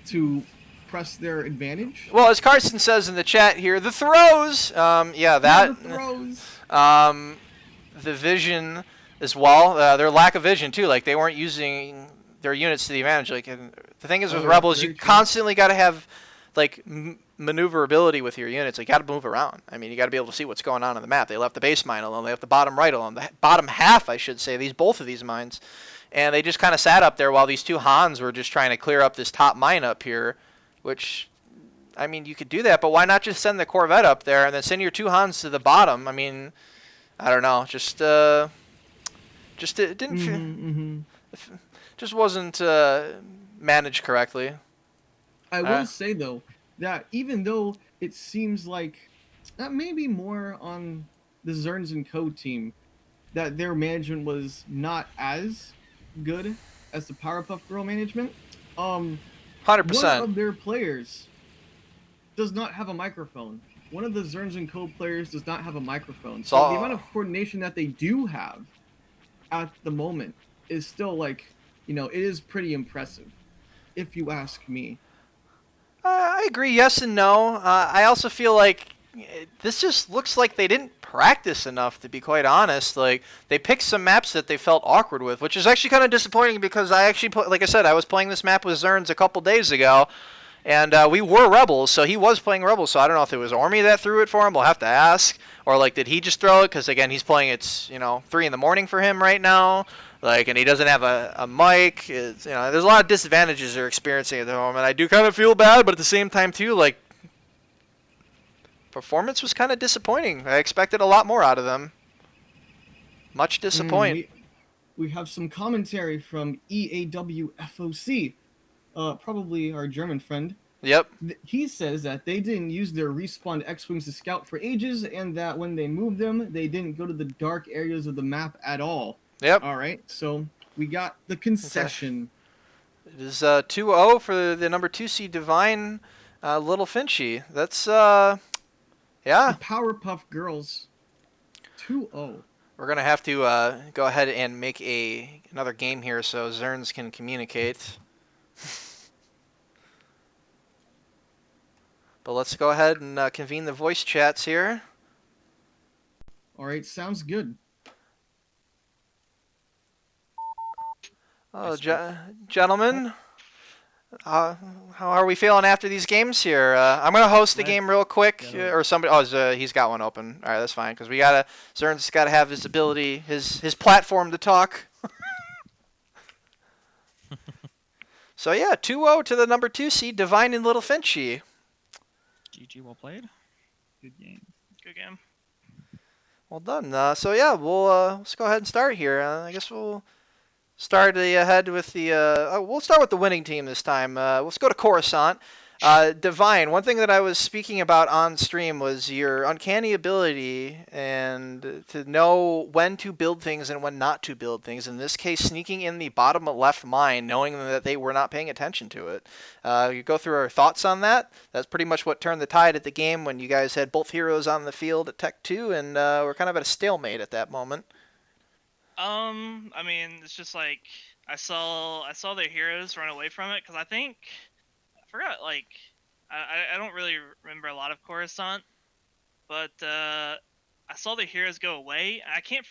to press their advantage? Well, as Carson says in the chat here, the throws. Yeah, that. the throws. The vision as well. Their lack of vision too. Like, they weren't using their units to the advantage. Like, and the thing is with Oh, Rebels, very you true. constantly got to have like maneuverability with your units. Like, you got to move around. I mean, you got to be able to see what's going on the map. They left the base mine alone. They left the bottom right alone. The bottom half, I should say. Both of these mines, and they just kind of sat up there while these 2 Hans were just trying to clear up this top mine up here, which. I mean, you could do that, but why not just send the Corvette up there and then send your 2 Hans to the bottom? I mean, I don't know. It didn't just wasn't managed correctly. I will say, though, that even though it seems like that may be more on the Xerns and Co. team, that their management was not as good as the Powerpuff Girl management, 100%. one of their players does not have a microphone. One of the Xerns and Co. players does not have a microphone. So the amount of coordination that they do have at the moment is still like, it is pretty impressive, if you ask me. I agree, yes and no. I also feel like this just looks like they didn't practice enough, to be quite honest. Like, they picked some maps that they felt awkward with, which is actually kind of disappointing because I actually, like I said, I was playing this map with Xerns a couple days ago, and we were Rebels, so he was playing Rebels, so I don't know if it was Ormy that threw it for him. We'll have to ask. Or, like, did he just throw it? Because, again, he's playing, it's, 3 in the morning for him right now. Like, and he doesn't have a mic. It's, there's a lot of disadvantages they're experiencing at the moment. I do kind of feel bad, but at the same time, too, like, performance was kind of disappointing. I expected a lot more out of them. Much disappoint. We have some commentary from EAWFOC, probably our German friend. Yep. He says that they didn't use their respawned X-Wings to scout for ages, and that when they moved them, they didn't go to the dark areas of the map at all. Yep. All right, so we got the concession. It is 2-0 for the number 2 seed Divine LittleFinchy. That's, The yeah. Powerpuff Girls 2-0. We're going to have to go ahead and make another game here so Xerns can communicate. But let's go ahead and convene the voice chats here. All right, sounds good. Oh, gentlemen, how are we feeling after these games here? I'm gonna host the game real quick, or somebody. Oh, he's got one open. All right, that's fine because Xerns gotta have his ability, his platform to talk. So yeah, 2-0 to the number 2 seed Divine and LittleFinchy. GG, well played. Good game. Good game. Well done. So yeah, let's go ahead and start here. I guess we'll start ahead with the. We'll start with the winning team this time. Let's go to Coruscant. Divine. One thing that I was speaking about on stream was your uncanny ability and to know when to build things and when not to build things. In this case, sneaking in the bottom left mine, knowing that they were not paying attention to it. You go through our thoughts on that. That's pretty much what turned the tide at the game when you guys had both heroes on the field at Tech 2, and we're kind of at a stalemate at that moment. I mean, it's just like I saw their heroes run away from it because I forgot, like, I don't really remember a lot of Coruscant, but I saw the heroes go away. I can't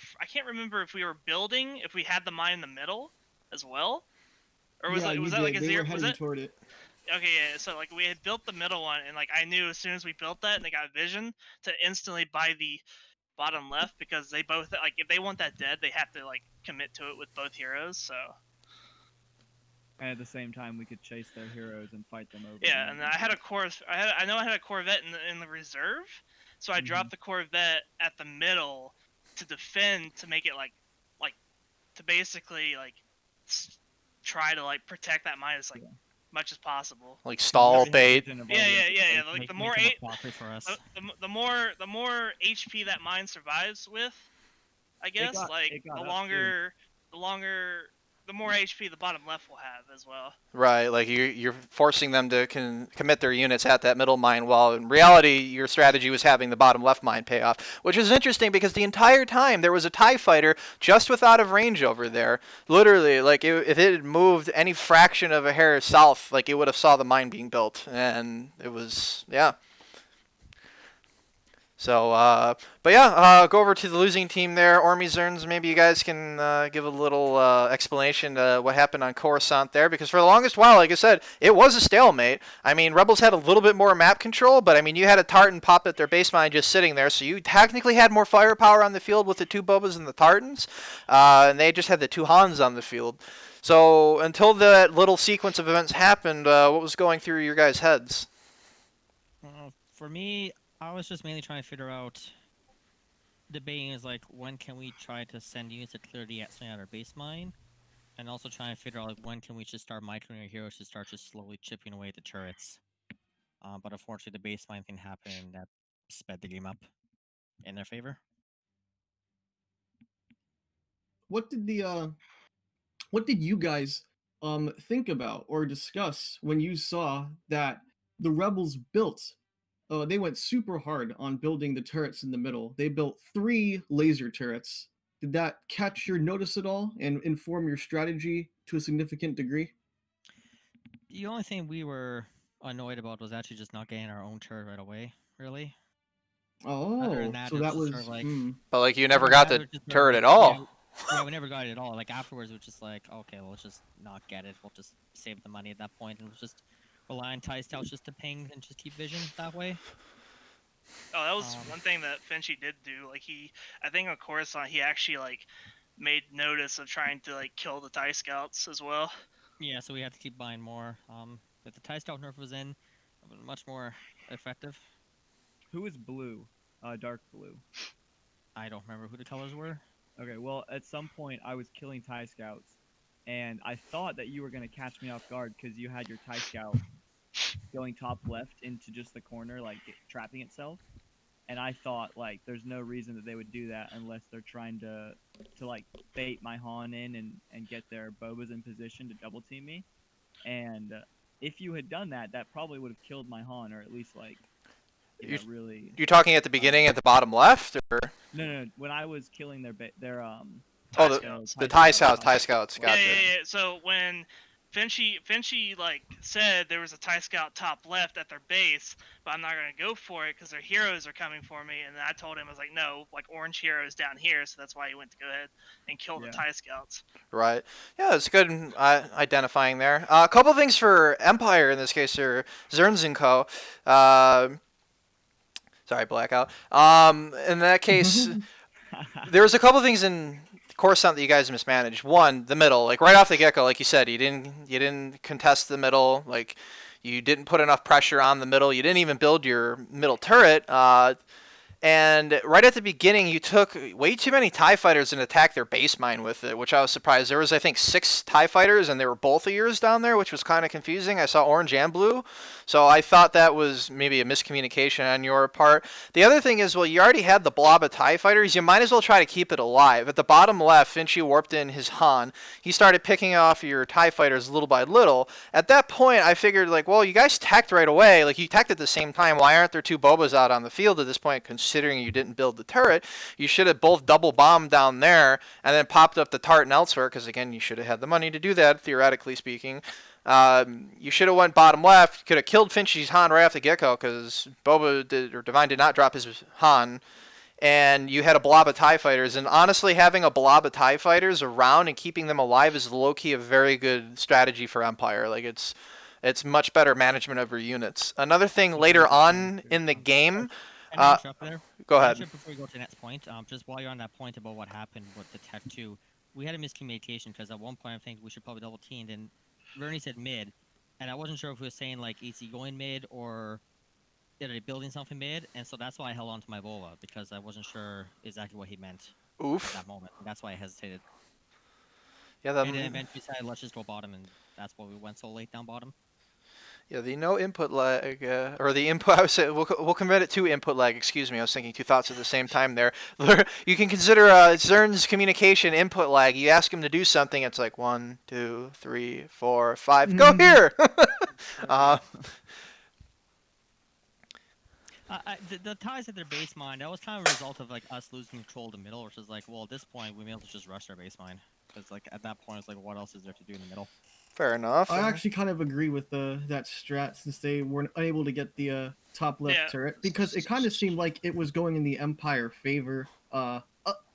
remember if we were building, if we had the mine in the middle as well, or was Yeah, it you that did. like a They zero? were Was heading it toward it. okay? Yeah. So like we had built the middle one, and like I knew as soon as we built that, and they got vision to instantly buy the bottom left because they both like if they want that dead, they have to like commit to it with both heroes. So. And at the same time, we could chase their heroes and fight them over. Yeah, and I had a I know I had a Corvette in the reserve, so I dropped the Corvette at the middle to defend to make it like to basically like try to like protect that mine as like much as possible. Like stall bait. Yeah. Like the more for us. the more HP that mine survives with, I guess the more HP the bottom left will have as well. Right, like you're forcing them to commit their units at that middle mine, while in reality your strategy was having the bottom left mine pay off, which is interesting because the entire time there was a TIE fighter just out of range over there. Literally, like if it had moved any fraction of a hair south, like it would have saw the mine being built, and it was, yeah. So, but yeah, go over to the losing team there. Ormy, Xerns, maybe you guys can give a little explanation to what happened on Coruscant there, because for the longest while, like I said, it was a stalemate. I mean, Rebels had a little bit more map control, but I mean, you had a Tartan pop at their base mine just sitting there, so you technically had more firepower on the field with the 2 Bobas and the Tartans, and they just had the 2 Hans on the field. So, until that little sequence of events happened, what was going through your guys' heads? For me, I was just mainly trying to figure out, debating is like, when can we try to send units to clear the at our base mine, and also trying to figure out like when can we just start microing our heroes to start just slowly chipping away at the turrets. But unfortunately, the base mine thing happened, and that sped the game up in their favor. What did you guys think about or discuss when you saw that the rebels built? They went super hard on building the turrets in the middle. They built 3 laser turrets. did that catch your notice at all and inform your strategy to a significant degree? The only thing we were annoyed about was actually just not getting our own turret right away. Really. Other than Oh, that, so it was that just sort of was like. But like you Other never than got that, it the was just sort of turret at like, all. yeah, we never got it at all. Like afterwards, it was just like, okay, well, let's just not get it. We'll just save the money at that point, and we'll just rely on TIE scouts just to ping and just keep vision that way. Oh, that was one thing that Finchy did do. Like I think on Coruscant, he actually like made notice of trying to like kill the TIE scouts as well. Yeah, so we had to keep buying more. If the TIE scout nerf was in, it was much more effective. Who is blue? Dark blue. I don't remember who the colors were. Okay, well, at some point I was killing TIE scouts, and I thought that you were gonna catch me off guard because you had your TIE scout going top left into just the corner, like trapping itself. And I thought like there's no reason that they would do that unless they're trying to like bait my Han in and get their Bobas in position to double team me. And if you had done that, that probably would have killed my Han, or at least like really. You're talking at the beginning at the bottom left, or No. When I was killing their TIE the scouts. TIE scouts. Gotcha. Yeah. So when Finchy like said there was a TIE scout top left at their base, but I'm not gonna go for it because their heroes are coming for me. And I told him I was like, no, like orange heroes down here, so that's why he went to go ahead and kill the TIE scouts. Right. Yeah, it's good identifying there. A couple things for Empire in this case, or Xerns and Co. Sorry, blackout. In that case, there's a couple things in Coruscant that you guys mismanaged. One, the middle, like right off the get-go, like you said, you didn't contest the middle, like you didn't put enough pressure on the middle. You didn't even build your middle turret. And right at the beginning, you took way too many TIE fighters and attacked their base mine with it, which I was surprised. There was, I think, 6 TIE fighters, and they were both of yours down there, which was kind of confusing. I saw orange and blue, so I thought that was maybe a miscommunication on your part. The other thing is, well, you already had the blob of TIE fighters. You might as well try to keep it alive. At the bottom left, Finchy warped in his Han. He started picking off your TIE fighters little by little. At that point, I figured, like, well, you guys teched right away. Like, you teched at the same time. Why aren't there 2 Bobas out on the field at this point, considering you didn't build the turret? You should have both double bombed down there and then popped up the tartan elsewhere, because again, you should have had the money to do that, theoretically speaking. You should have went bottom left. Could have killed Finchy's Han right off the get-go, because Divine did not drop his Han, and you had a blob of TIE fighters. And honestly, having a blob of TIE fighters around and keeping them alive is low-key a very good strategy for Empire. Like, it's much better management of your units. Another thing later on in the game. Can I interrupt there? Go ahead. Before we go to the next point, just while you're on that point about what happened with the Tech 2, we had a miscommunication because at one point I think we should probably double teamed, and Vernie said mid, and I wasn't sure if he was saying like is he going mid or are they building something mid, and so that's why I held on to my Volva because I wasn't sure exactly what he meant at that moment. And that's why I hesitated. Yeah, and then eventually decided let's just go bottom, and that's why we went so late down bottom. Yeah, the no input lag, or the input, I would say, we'll convert it to input lag, excuse me, I was thinking 2 thoughts at the same time there. You can consider Xerns communication input lag. You ask him to do something, it's like 1, 2, 3, 4, 5, go here! The ties at their base mine, that was kind of a result of like us losing control of the middle, which is like, well, at this point, we may as well just rush our base mine. Because like at that point, it's like, what else is there to do in the middle? Fair enough. I actually kind of agree with that strat since they weren't unable to get the top left turret, because it kind of seemed like it was going in the Empire favor,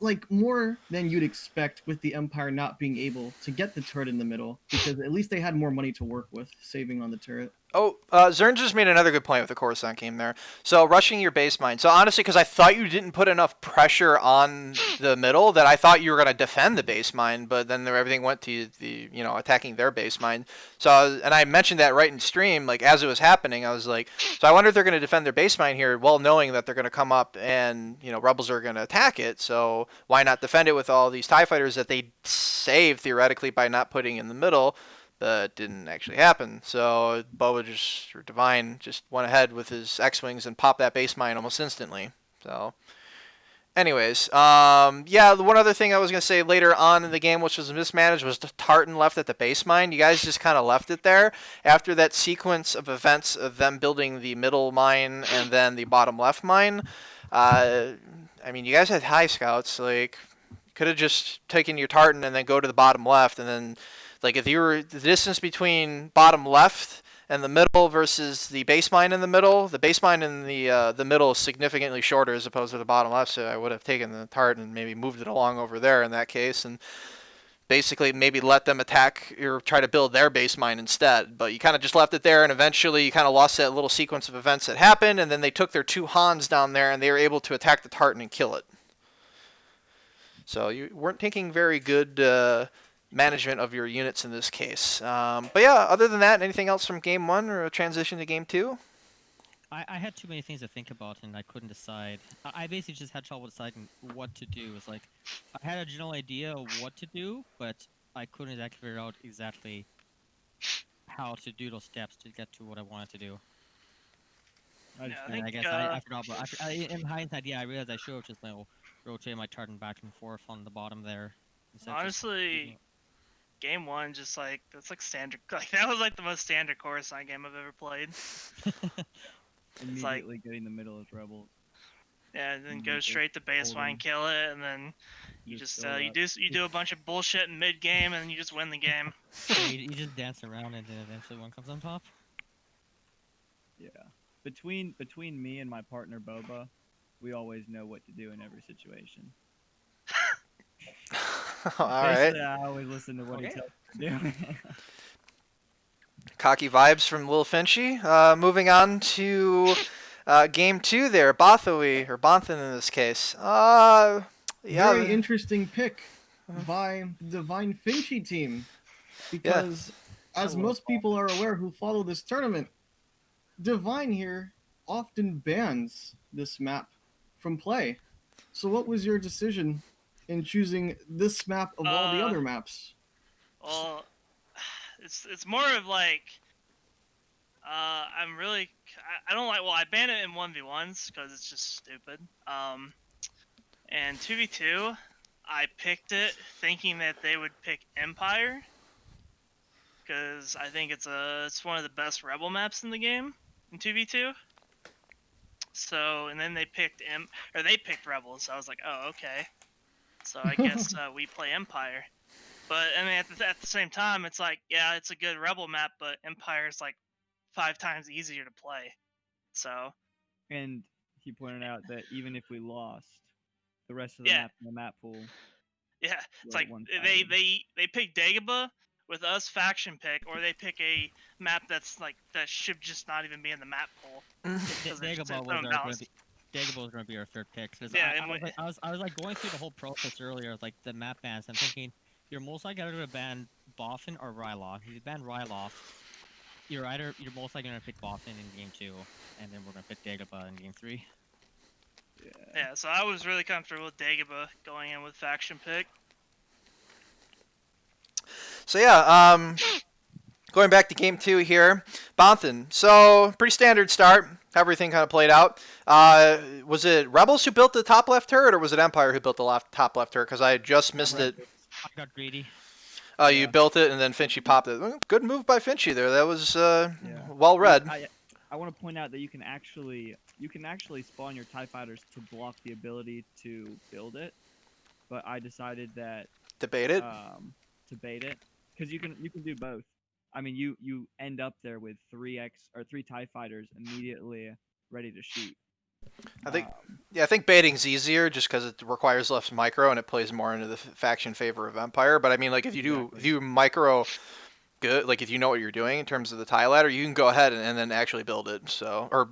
like more than you'd expect with the Empire not being able to get the turret in the middle, because at least they had more money to work with, saving on the turret. Oh, Xerns just made another good point with the Coruscant game there. So, rushing your base mine. So, honestly, because I thought you didn't put enough pressure on the middle, that I thought you were going to defend the base mine, but then everything went to the, attacking their base mine. So, and I mentioned that right in stream, like, as it was happening, I was like, so I wonder if they're going to defend their base mine here, well knowing that they're going to come up and, rebels are going to attack it, so why not defend it with all these TIE fighters that they saved, theoretically, by not putting in the middle? But didn't actually happen. So Divine just went ahead with his X-Wings and popped that base mine almost instantly. So, anyways, yeah, the one other thing I was going to say later on in the game, which was mismanaged, was the tartan left at the base mine. You guys just kind of left it there. After that sequence of events of them building the middle mine and then the bottom left mine, I mean, you guys had high scouts, like, could have just taken your tartan and then go to the bottom left, and then like if you were the distance between bottom left and the middle versus the base mine in the base mine in the middle is significantly shorter as opposed to the bottom left. So I would have taken the tartan and maybe moved it along over there in that case, and basically maybe let them attack or try to build their base mine instead. But you kind of just left it there, and eventually you kind of lost that little sequence of events that happened, and then they took their 2 Hans down there, and they were able to attack the tartan and kill it. So you weren't taking very good management of your units in this case. But yeah, other than that, anything else from Game 1 or a transition to Game 2? I had too many things to think about and I couldn't decide. I basically just had trouble deciding what to do. It's like I had a general idea of what to do, but I couldn't exactly figure out exactly how to do those steps to get to what I wanted to do. I just Yeah, I think think I guess I forgot. But in hindsight, yeah, I realized I should have just rotate my tartan back and forth on the bottom there. instead of just honestly, leaving it. Game 1 just like that's like standard. Like that was like the most standard Coruscant game I've ever played. like- immediately getting the middle as rebels. Yeah, and then Mhm, go just straight to base mine, holding. kill it, and then you Just just build up. you do a bunch of bullshit in mid game, and then you just win the game. Yeah, you just dance around and then eventually one comes on top. Yeah. Between me and my partner Boba, we always know what to do in every situation. All right. Basically, I always listen to what he Okay. tells me to do. Cocky vibes from LittleFinchy. Moving on to Game 2 there, Bothoe, or Bonthan in this case. Yeah. Very interesting pick by the Divine Finchy team, because as love most people are aware who follow this tournament, Divine here often bans this map from play. So what was your decision in choosing this map of all the other maps? Well, it's more of like I'm really I don't like. Well, I ban it in 1v1s because it's just stupid. And 2v2, I picked it thinking that they would pick Empire because I think it's one of the best rebel maps in the game in 2v2. So and then they picked they picked rebels. So I was like, oh okay. So I guess we play Empire. But I mean, at the same time, it's like, yeah, it's a good rebel map, but Empire's like 5 times easier to play. So And he pointed out that even if we lost, the rest of the Yeah. map in the map pool. yeah, it's Right, like one-sided. they pick Dagobah with us faction pick, or they pick a map that's like that should just not even be in the map pool. Because it's Dagobah was unbalanced. Dagobah was going to be our third pick. 'Cause Yeah, I and was like going through the whole process earlier, like the map bans. I'm thinking you're most likely either to ban Boffin or Ryloth. If you ban Ryloth, you're most likely going to pick Boffin in game 2, and then we're going to pick Dagobah in game 3. yeah, so I was really comfortable with Dagobah going in with faction pick. So yeah, going back to Game 2 here, Bonthan. So pretty standard start. How everything kind of played out. Was it Rebels who built the top left turret, or was it Empire who built the top left turret? Because I just missed it. I got greedy. Oh, you Yeah. built it and then Finchy popped it. Good move by Finchy there. That was well read. I want to point out that you can actually spawn your TIE fighters to block the ability to build it, but I decided that Debate it. to bait it, because you can do both. I mean, you end up there with 3 TIE fighters immediately ready to shoot. I think baiting's easier just because it requires less micro and it plays more into the faction favor of Empire. But I mean, like if you micro good, like if you know what you're doing in terms of the tie ladder, you can go ahead and then actually build it. So or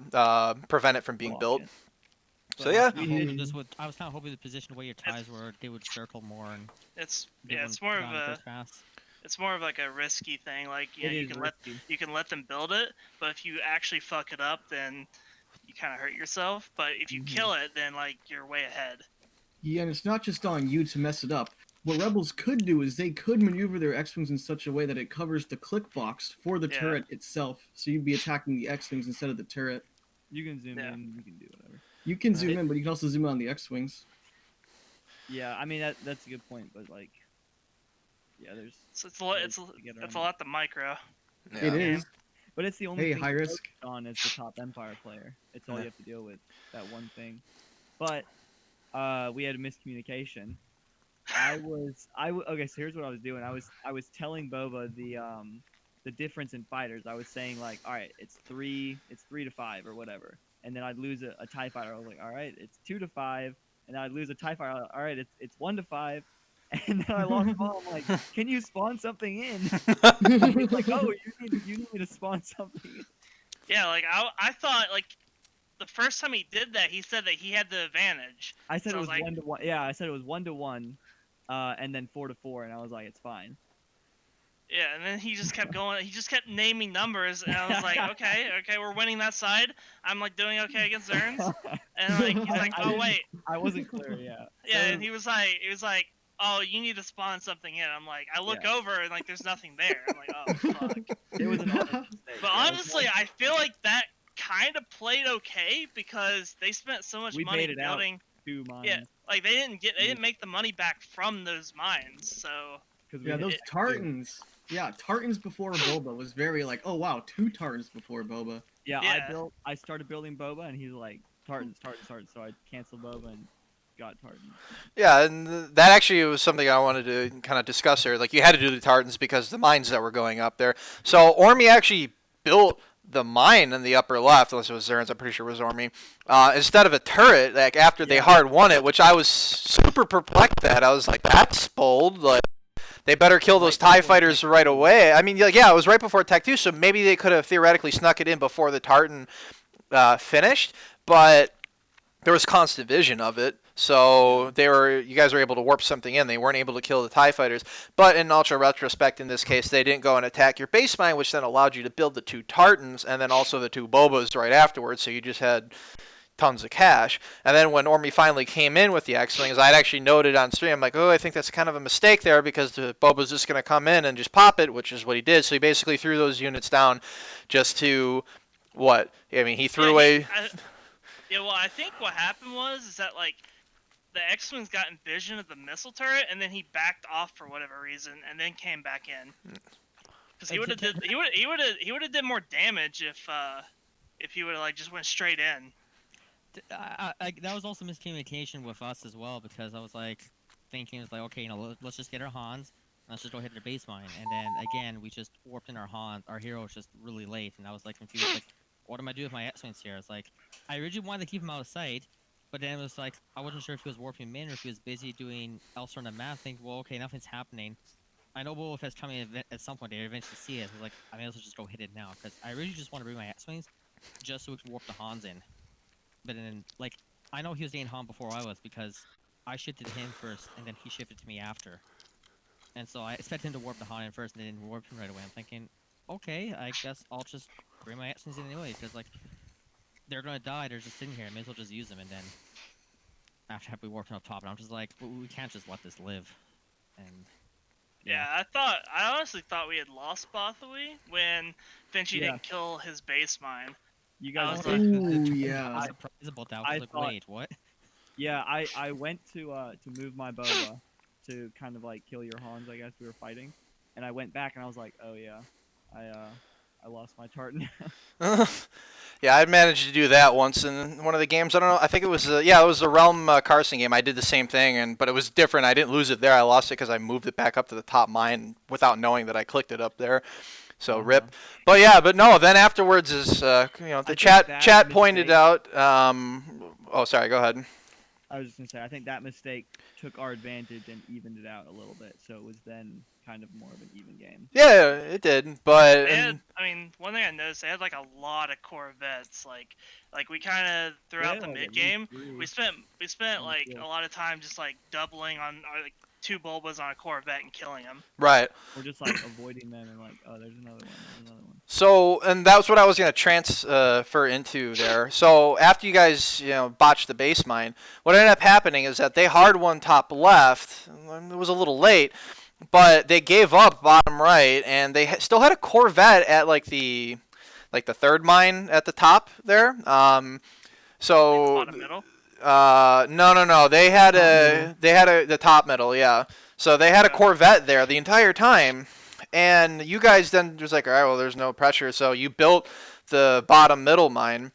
prevent it from being block built. it. So But yeah, I was kind of hoping the position where your ties were, they would circle more and It's they it's wouldn't more of run a as fast. it's more of like a risky thing. Like It you is can risky. you can let them build it, but if you actually fuck it up, then you kind of hurt yourself. But if you kill it, then like you're way ahead. Yeah, and it's not just on you to mess it up. What Rebels could do is they could maneuver their X-Wings in such a way that it covers the click box for the Yeah. turret itself, so you'd be attacking the X-Wings instead of the turret. You can zoom Yeah. in. You can do whatever. You can zoom in, but you can also zoom in on the X-Wings. Yeah, I mean that's a good point, but like, yeah, there's. So it's a lot. It's a lot. The micro. It is. But it's the only Hey, thing high to risk. focus on as the top Empire player. It's all Yeah. you have to deal with, that one thing. But we had a miscommunication. Okay, so here's what I was doing. I was telling Boba the difference in fighters. I was saying like, all right, it's 3 to 5 or whatever, and then I'd lose a TIE fighter. I was like, all right, it's 2 to 5, and then I'd lose a TIE fighter. All right, it's 1 to 5, and then I lost them all. I'm like, can you spawn something in? And he's like, oh, you need me to spawn something in. Yeah, like I thought like the first time he did that, he said that he had the advantage. I said So it was like, 1 to 1. Yeah, I said it was 1 to 1, and then 4 to 4, and I was like, it's fine. yeah, and then he just kept going. He just kept naming numbers, and I was like, okay, we're winning that side. I'm like doing okay against Xerns, and like he's like, oh wait, I wasn't clear. Yeah. yeah, and he was like, oh, you need to spawn something in. I'm like, I look over and like there's nothing there. I'm like, oh fuck. It was an honest mistake. But Yeah, honestly, I feel like that kind of played okay because they spent so much we money baited out building. 2 mines. Yeah, like they didn't make the money back from those mines. So Yeah, those tartans. Yeah, tartans before Boba was very like, oh wow, 2 tartans before Boba. Yeah, Yeah. I started building Boba, and he's like tartans. So I canceled Boba and got tartans. Yeah, and that actually was something I wanted to kind of discuss here. Like, you had to do the tartans because the mines that were going up there. So Ormy actually built the mine in the upper left, unless it was Xerns, I'm pretty sure it was Ormy, instead of a turret, like, after they hard won it, which I was super perplexed at. I was like, that's bold. Like, they better kill those TIE fighters right away. I mean, like, yeah, it was right before Tech 2, so maybe they could have theoretically snuck it in before the tartan finished, but there was constant vision of it. So you guys were able to warp something in. They weren't able to kill the TIE fighters. But in ultra retrospect, in this case, they didn't go and attack your base mine, which then allowed you to build the 2 tartans and then also the 2 bobas right afterwards. So you just had tons of cash. And then when Ormy finally came in with the X-Wings, I'd actually noted on stream, I'm like, oh, I think that's kind of a mistake there because the boba's just going to come in and just pop it, which is what he did. So he basically threw those units down just to what? I mean, he threw away... Yeah, well, I think what happened is that like the X-Wings got in vision of the missile turret, and then he backed off for whatever reason, and then came back in. Because he would have did more damage if he would have like just went straight in. That was also miscommunication with us as well, because I was like thinking, it's like, okay, let's just get our Hans, let's just go hit their base mine, and then again we just warped in our Hans. Our hero was just really late, and I was like confused, like, what am I doing with my X-Wings here? It's like, I originally wanted to keep him out of sight, but then it was like, I wasn't sure if he was warping in or if he was busy doing elsewhere on the map. Think, well, okay, nothing's happening. I know Boba Fett's coming at some point. They eventually see it. I was like, I may as well just go hit it now, because I really just want to bring my X-Wings just so we can warp the Hans in. But then, like, I know he was getting Han before I was, because I shifted him first, and then he shifted to me after. And so I expected him to warp the Han in first, and then warp him right away. I'm thinking, okay, I guess I'll just bring my X-Wings in anyway, because, like, they're gonna die, they're just sitting here, I may as well just use them, and then after we warped up top, and I'm just like, we can't just let this live. And yeah, I honestly thought we had lost Bothaway when Finchy didn't kill his base mine. You guys I was yeah. surprised about that. I was like, wait, what? Yeah, I went to move my Boba to kind of like kill your Hans, I guess we were fighting, and I went back and I was like, oh yeah, I lost my tartan. Yeah, I managed to do that once in one of the games. I don't know. I think it was it was the Realm Carson game. I did the same thing, but it was different. I didn't lose it there. I lost it because I moved it back up to the top mine without knowing that I clicked it up there. So rip. But yeah, but no. Then afterwards is the chat pointed out. Oh, sorry. Go ahead. I was just gonna say, I think that mistake took our advantage and evened it out a little bit, so it was then kind of more of an even game. Yeah, it did, but I mean, one thing I noticed, they had like a lot of Corvettes. Like we kind of throughout the mid game, we spent like a lot of time just like doubling on our like 2 Bulbas on a Corvette and killing them. Right. Or just like avoiding them and like, oh, there's another one. So, and that was what I was going to transfer into there. So after you guys, botched the base mine, what ended up happening is that they hard won top left. It was a little late, but they gave up bottom right, and they still had a Corvette at like the 3rd mine at the top there. So Bottom middle. No. They had the top middle, yeah. So they had a Corvette there the entire time, and you guys then was like, all right, well, there's no pressure, so you built the bottom middle mine,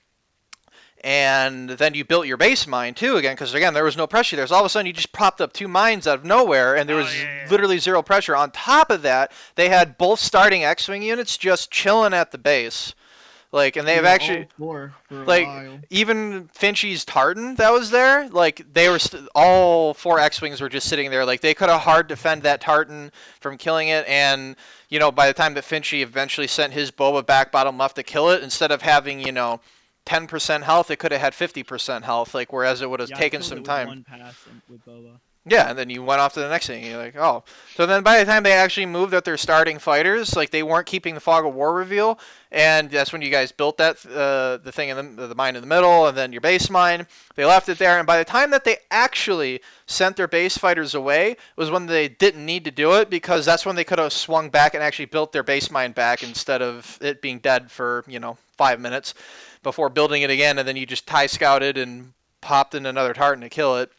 and then you built your base mine too again, because again there was no pressure there. So all of a sudden you just popped up 2 mines out of nowhere, and there Oh, was yeah. literally 0 pressure. On top of that, they had both starting X-wing units just chilling at the base, like, and they've Yeah, actually all four for a like while. even Finchy's Tartan that was there, like they were all 4 X-wings were just sitting there. Like they could have hard defend that Tartan from killing it, and by the time that Finchy eventually sent his Boba back bottom left to kill it, instead of having 10% health, it could have had 50% health. Like whereas it would have Yeah, I taken killed some it with time. one pass and with Boba. Yeah, and then you went off to the next thing. You're like, oh. So then by the time they actually moved out their starting fighters, like they weren't keeping the Fog of War reveal, and that's when you guys built that the thing in the mine in the middle, and then your base mine. They left it there, and by the time that they actually sent their base fighters away was when they didn't need to do it, because that's when they could have swung back and actually built their base mine back instead of it being dead for 5 minutes before building it again, and then you just tie scouted and popped in another tartan to kill it.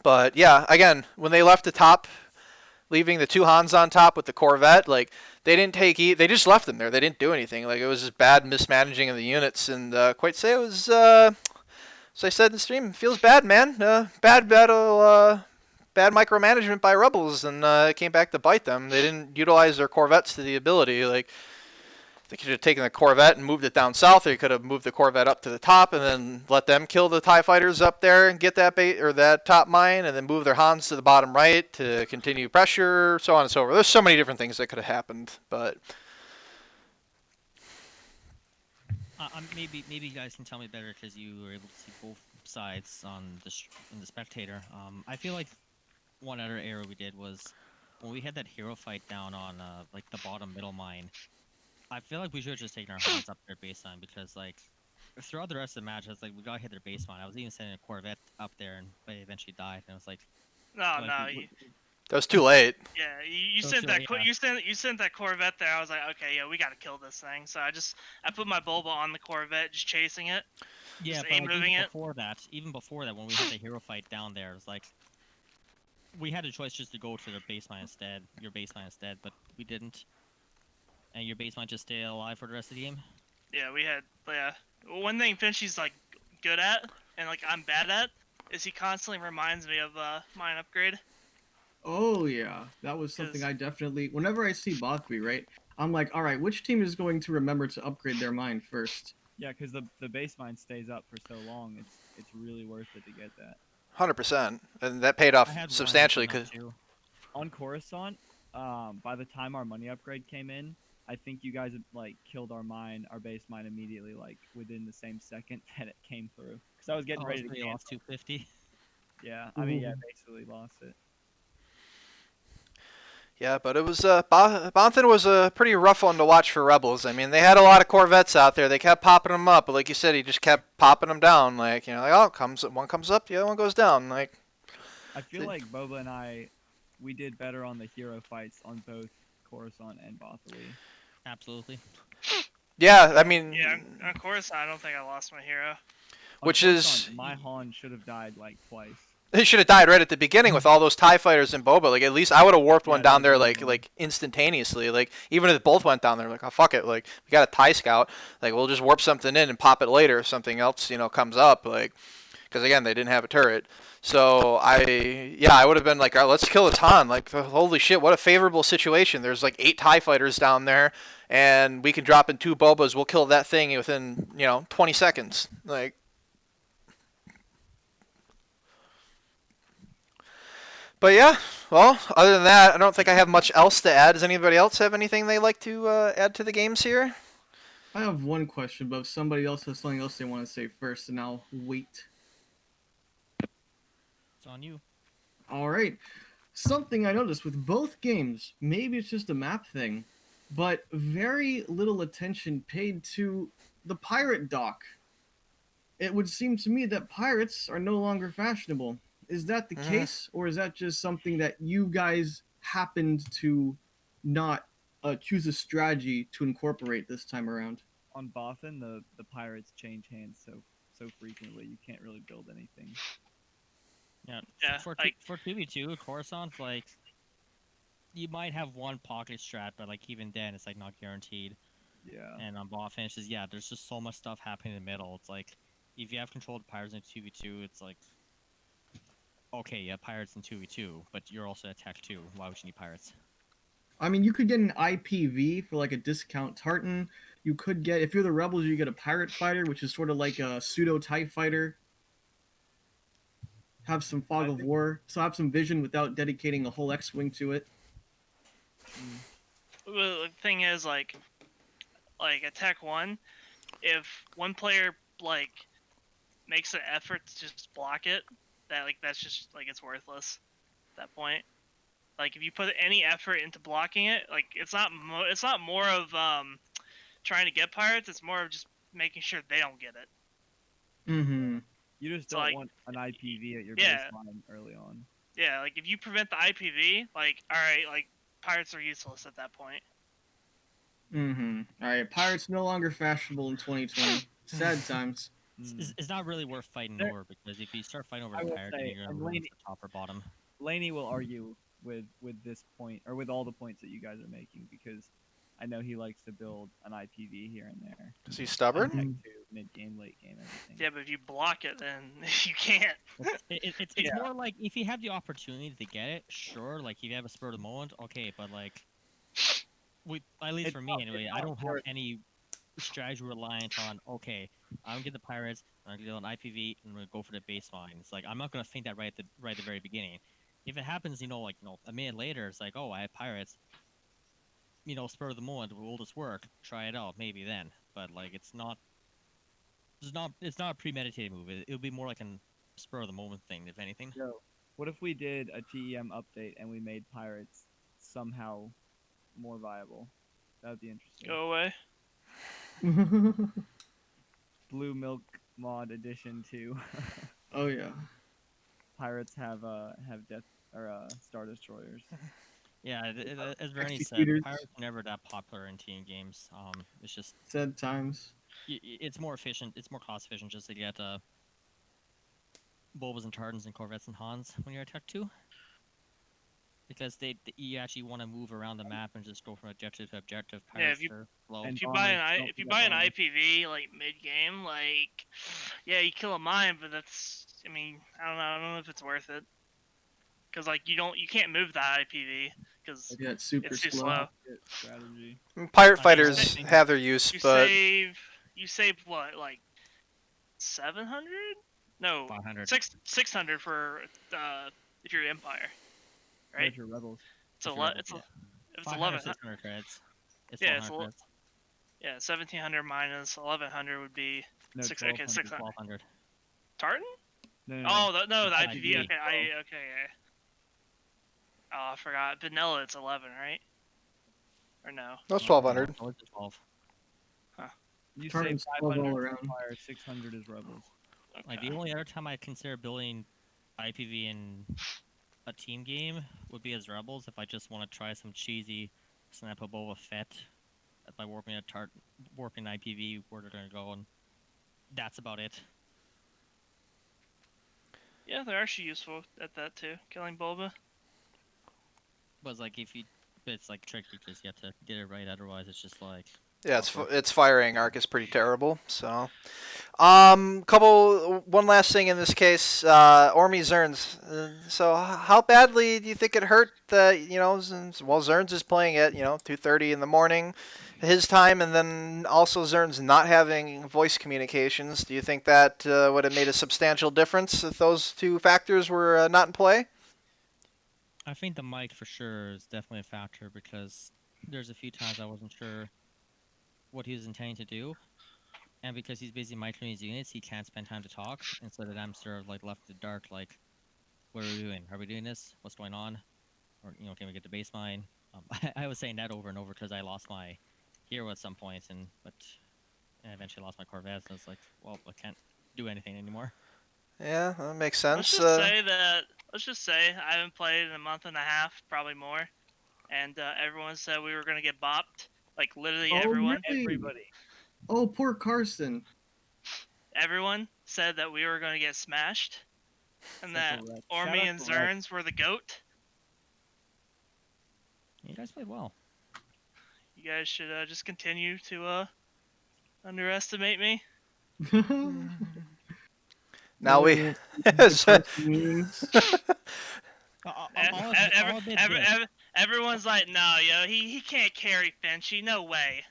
But yeah, again, when they left the top, leaving the 2 Hans on top with the Corvette, like they didn't they just left them there. They didn't do anything. Like it was just bad mismanaging of the units, and quite say it was. As I said in the stream, it feels bad, man. Bad battle. Bad micromanagement by Rebels, and it came back to bite them. They didn't utilize their Corvettes to the ability. Like they could have taken the Corvette and moved it down south, or you could have moved the Corvette up to the top and then let them kill the TIE fighters up there and get that bait or that top mine, and then move their Hans to the bottom right to continue pressure, so on and so forth. There's so many different things that could have happened, but Maybe you guys can tell me better because you were able to see both sides in the spectator. I feel like one other error we did was when we had that hero fight down on like the bottom middle mine. I feel like we should have just taken our Hans up their baseline, because like throughout the rest of the match, I was like, we gotta hit their baseline. I was even sending a Corvette up there, and they eventually died. And I was like, No, like, no. that was too late. Yeah, you Oh, sent sure, that yeah. you sent that Corvette there. I was like, okay, yeah, we gotta kill this thing. So I put my Boba on the Corvette, just chasing it, yeah, just but aim like moving it. even before that, when we had the hero fight down there, it was like we had a choice just to go to their baseline instead, your baseline instead, but we didn't. And your base might just stay alive for the rest of the game. Yeah, we had. Yeah, one thing Finchy's like good at, and like I'm bad at, is he constantly reminds me of mine upgrade. Oh yeah, that was something 'Cause- I definitely. Whenever I see Botby, right, I'm like, all right, which team is going to remember to upgrade their mine first? Yeah, because the base mine stays up for so long, it's really worth it to get that. 100%, and that paid I off had substantially. one too. On Coruscant, by the time our money upgrade came in, I think you guys had like killed our base mine immediately, like within the same second that it came through. Because I was getting ready to So you cancel. lost 250. Yeah, I mean, yeah, basically lost it. Yeah, but it was Bonthan was a pretty rough one to watch for Rebels. I mean, they had a lot of Corvettes out there. They kept popping them up, but like you said, he just kept popping them down. Like like one comes up, the other one goes down. Like I feel like Boba and we did better on the hero fights on both Coruscant and Bothy. Absolutely. yeah, I mean, yeah, on Coruscant, I don't think I lost my hero. Which is my Han should have died like twice. he should have died right at the beginning with all those TIE fighters and Boba. Like at least I would have warped one Yeah, down that there was really like instantaneously. Like even if both went down there, like oh fuck it, like we got a TIE scout, like we'll just warp something in and pop it later if something else comes up. Like because again they didn't have a turret. So I would have been like, let's kill this Han. Like holy shit, what a favorable situation. There's like 8 TIE fighters down there, and we can drop in 2 Bobas. We'll kill that thing within 20 seconds. Like. But yeah, well, other than that, I don't think I have much else to add. Does anybody else have anything they'd like to add to the games here? I have one question, but if somebody else has something else they want to say first, then I'll wait. It's on you. All right. Something I noticed with both games, maybe it's just a map thing, but very little attention paid to the pirate dock. It would seem to me that pirates are no longer fashionable. Is that the case, or is that just something that you guys happened to not choose a strategy to incorporate this time around? On Bothan, the pirates change hands so frequently you can't really build anything. Yeah. Yeah, For like- 2v2, Coruscant's like you might have one pocket strat, but like even then, it's like not guaranteed. Yeah. And on ball finishes, yeah, there's just so much stuff happening in the middle. It's like if you have controlled pirates in 2v2, it's like, okay, you have pirates in 2v2, but you're also attacked too. Why would you need pirates? I mean, you could get an IPV for like a discount tartan. You could get, if you're the rebels, you get a pirate fighter, which is sort of like a pseudo TIE fighter. Have some fog of war, so have some vision without dedicating a whole X-wing to it. Well, the thing is, like attack one, if one player like makes an effort to just block it, that's just like it's worthless at that point. Like if you put any effort into blocking it, like it's not more of trying to get pirates. It's more of just making sure they don't get it. Mm-hmm. You just So, don't like, want an IPV at your yeah. baseline early on. Yeah, like if you prevent the IPV, like alright, like pirates are useless at that point. Mm-hmm. All right, pirates no longer fashionable in 2020. Sad times. It's not really worth fighting There- over, because if you start fighting over I the will pirate, say, then you're gonna and ruin Laney- the top or bottom. Laney will argue with this point, or with all the points that you guys are making, because I know he likes to build an IPV here and there. Is he stubborn? Tech 2, mid game, late game, everything. Yeah, but if you block it, then you can't. It's Yeah. more like if you have the opportunity to get it, sure. Like if you have a spur of the moment, okay. But like, at least It's for me not- anyway, it's I not don't have worth- any strategy reliant on. Okay, I'm gonna get the pirates. I'm gonna do an IPV, and I'm gonna go for the baseline. It's like I'm not gonna think that right at the very beginning. If it happens, a minute later, it's like, oh, I have pirates. Spur of the moment, will this work? Try it out, maybe then. But like, it's not a premeditated move. It'll be more like an spur of the moment thing, if anything. Yo, what if we did a TEM update and we made pirates somehow more viable? That would be interesting. Go away. Blue Milk Mod Edition 2. Oh yeah. Pirates have death or star destroyers. Yeah, as Bernie said, Executors. pirates are never that popular in team games. It's just Sad times. it's more efficient. It's more cost efficient just to get Bulbas and Tartans and Corvettes and Hans when you're attack 2. Because you actually want to move around the map and just go from objective to objective. Yeah, Pirates if you- are slow. And If you bombers, buy don't if you forget buy an bombers. IPV like mid game, like yeah, you kill a mine, but that's I mean I don't know if it's worth it. Cause like you can't move that IPV because Yeah, it's super it's too slow. slow. Good strategy. Pirate I fighters think- have their use, You but save what like 700? No, 500. 600 for if you're Empire, What right? if you're rebels? It's If a you're lot. Rebels, It's yeah. it's 500, 11. 600 credits. It's Yeah, it's 1200 credits. Yeah, 1700 minus 1100 would be No, 600. Okay, 1200. 600. 1200. Tartan? No. Oh, no, the Yeah, IPV. IPV. Okay, okay, yeah. Oh, I forgot. Vanilla, it's 11, right? Or no? that's No, 1200. no, it's 12. You say Tartan's 12 all 500 around. Empire, 600 is rebels. Okay. Like the only other time I consider building IPV in a team game would be as rebels if I just want to try some cheesy snap a Boba Fett by warping IPV where they're gonna go, and that's about it. Yeah, they're actually useful at that too. Killing Bulba. But it's like it's like tricky because you have to get it right. Otherwise, it's just like Yeah, awkward. its firing arc is pretty terrible. So, one last thing in this case, Xerns. So, how badly do you think it hurt the Xerns is playing at 2:30 in the morning, his time, and then also Xerns not having voice communications. Do you think that would have made a substantial difference if those two factors were not in play? I think the mic for sure is definitely a factor because there's a few times I wasn't sure what he was intending to do, and because he's busy microing his units, he can't spend time to talk. Instead of them sort of like left in the dark, like, what are we doing? Are we doing this? What's going on? Or can we get the base mine? I was saying that over and over because I lost my hero at some point, but I eventually lost my Corvettes, and it's like, well, I can't do anything anymore. Yeah, that makes Let's sense. just say I haven't played in a month and a half, probably more, and everyone said we were gonna get bopped. Like literally Oh, everyone. really? Everybody. Oh, poor Carson. Everyone said that we were gonna get smashed, and that Except for Rex. Ormy Shout out and to Rex. Xerns were the goat. You guys played well. You guys should just continue to underestimate me. Now we. Nobody wants to see the Carson memes. I'll admit this. Everyone's like, no, yo, he can't carry Finchy. No way.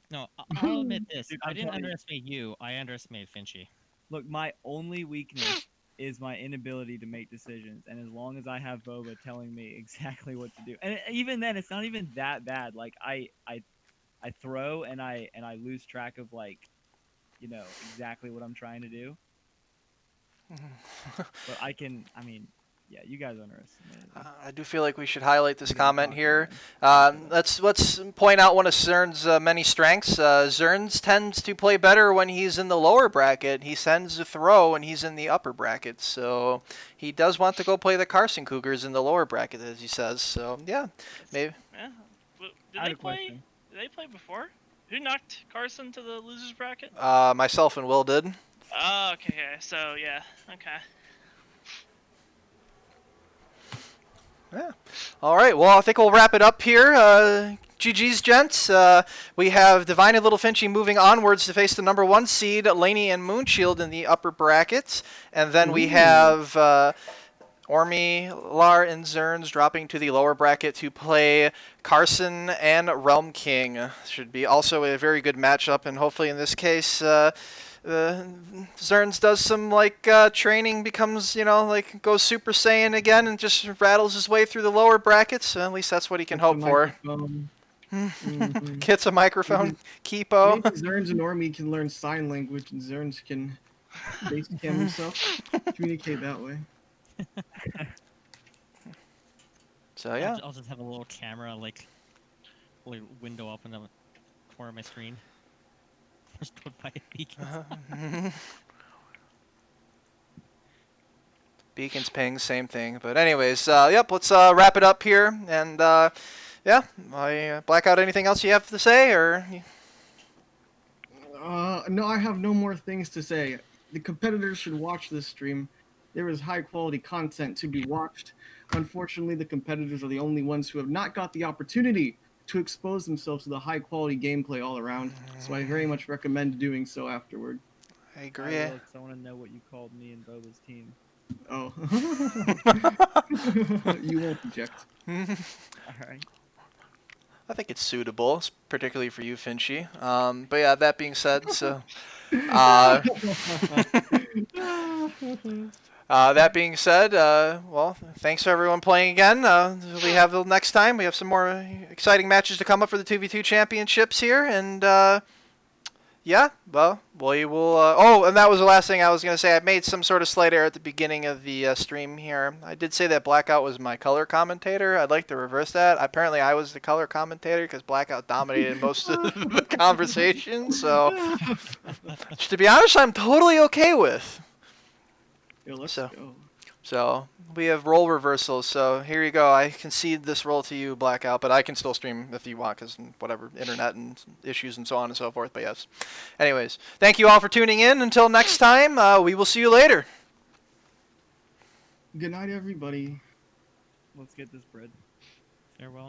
No, I'll admit this. Dude, I I'm didn't telling you. underestimate you. I underestimated Finchy. Look, my only weakness is my inability to make decisions, and as long as I have Boba telling me exactly what to do, and even then, it's not even that bad. Like I throw and I lose track of like, exactly what I'm trying to do. But I can. I mean, yeah, you guys underestimated me. I do feel like we should highlight this Getting comment cocky here. again. Let's point out one of Xerns' many strengths. Xerns tends to play better when he's in the lower bracket. He tends to throw when he's in the upper bracket. So he does want to go play the Carson Cougars in the lower bracket, as he says. So yeah, maybe. Yeah. I had a question. Did they play before? Who knocked Carson to the losers bracket? Myself and Will did. Oh, okay. So yeah, okay. Yeah. All right. Well, I think we'll wrap it up here. GG's, gents. We have Divine and LittleFinchy moving onwards to face the number 1 seed, Laney and Moonshield, in the upper brackets. And then we have Ormylar and Xerns dropping to the lower bracket to play Carson and Realm King. Should be also a very good matchup, and hopefully in this case, Xerns does some training, becomes goes Super Saiyan again and just rattles his way through the lower brackets. So at least that's what he can hope for. Mhm. Gets a microphone, Kipo. Maybe Xerns and Ormy can learn sign language, and Xerns can base cam himself, communicate that way. So yeah. I'll just have a little camera like window up in the corner of my screen. Just put by beacons. Beacons, ping, same thing. But anyways, yep. Let's wrap it up here. And yeah, Blackout. Anything else you have to say, or? No, I have no more things to say. The competitors should watch this stream. There is high quality content to be watched. Unfortunately, the competitors are the only ones who have not got the opportunity to expose themselves to the high quality gameplay all around. So I very much recommend doing so afterward. I agree. I want to know what you called me and Boba's team. Oh. You won't object. All right. I think it's suitable, particularly for you, Finchy. But yeah, that being said, so that being said, well, thanks for everyone playing again. We have the next time. We have some more exciting matches to come up for the 2v2 championships here, and yeah, well, we will. Oh, and that was the last thing I was gonna say. I made some sort of slight error at the beginning of the stream here. I did say that Blackout was my color commentator. I'd like to reverse that. Apparently, I was the color commentator because Blackout dominated most of the conversation. So, which, to be honest, I'm totally okay with. Yo, let's So. go. So we have role reversals. So here you go. I concede this role to you, Blackout, but I can still stream if you want, because whatever, internet and issues and so on and so forth. But yes. Anyways, thank you all for tuning in. Until next time, we will see you later. Good night, everybody. Let's get this bread. Farewell.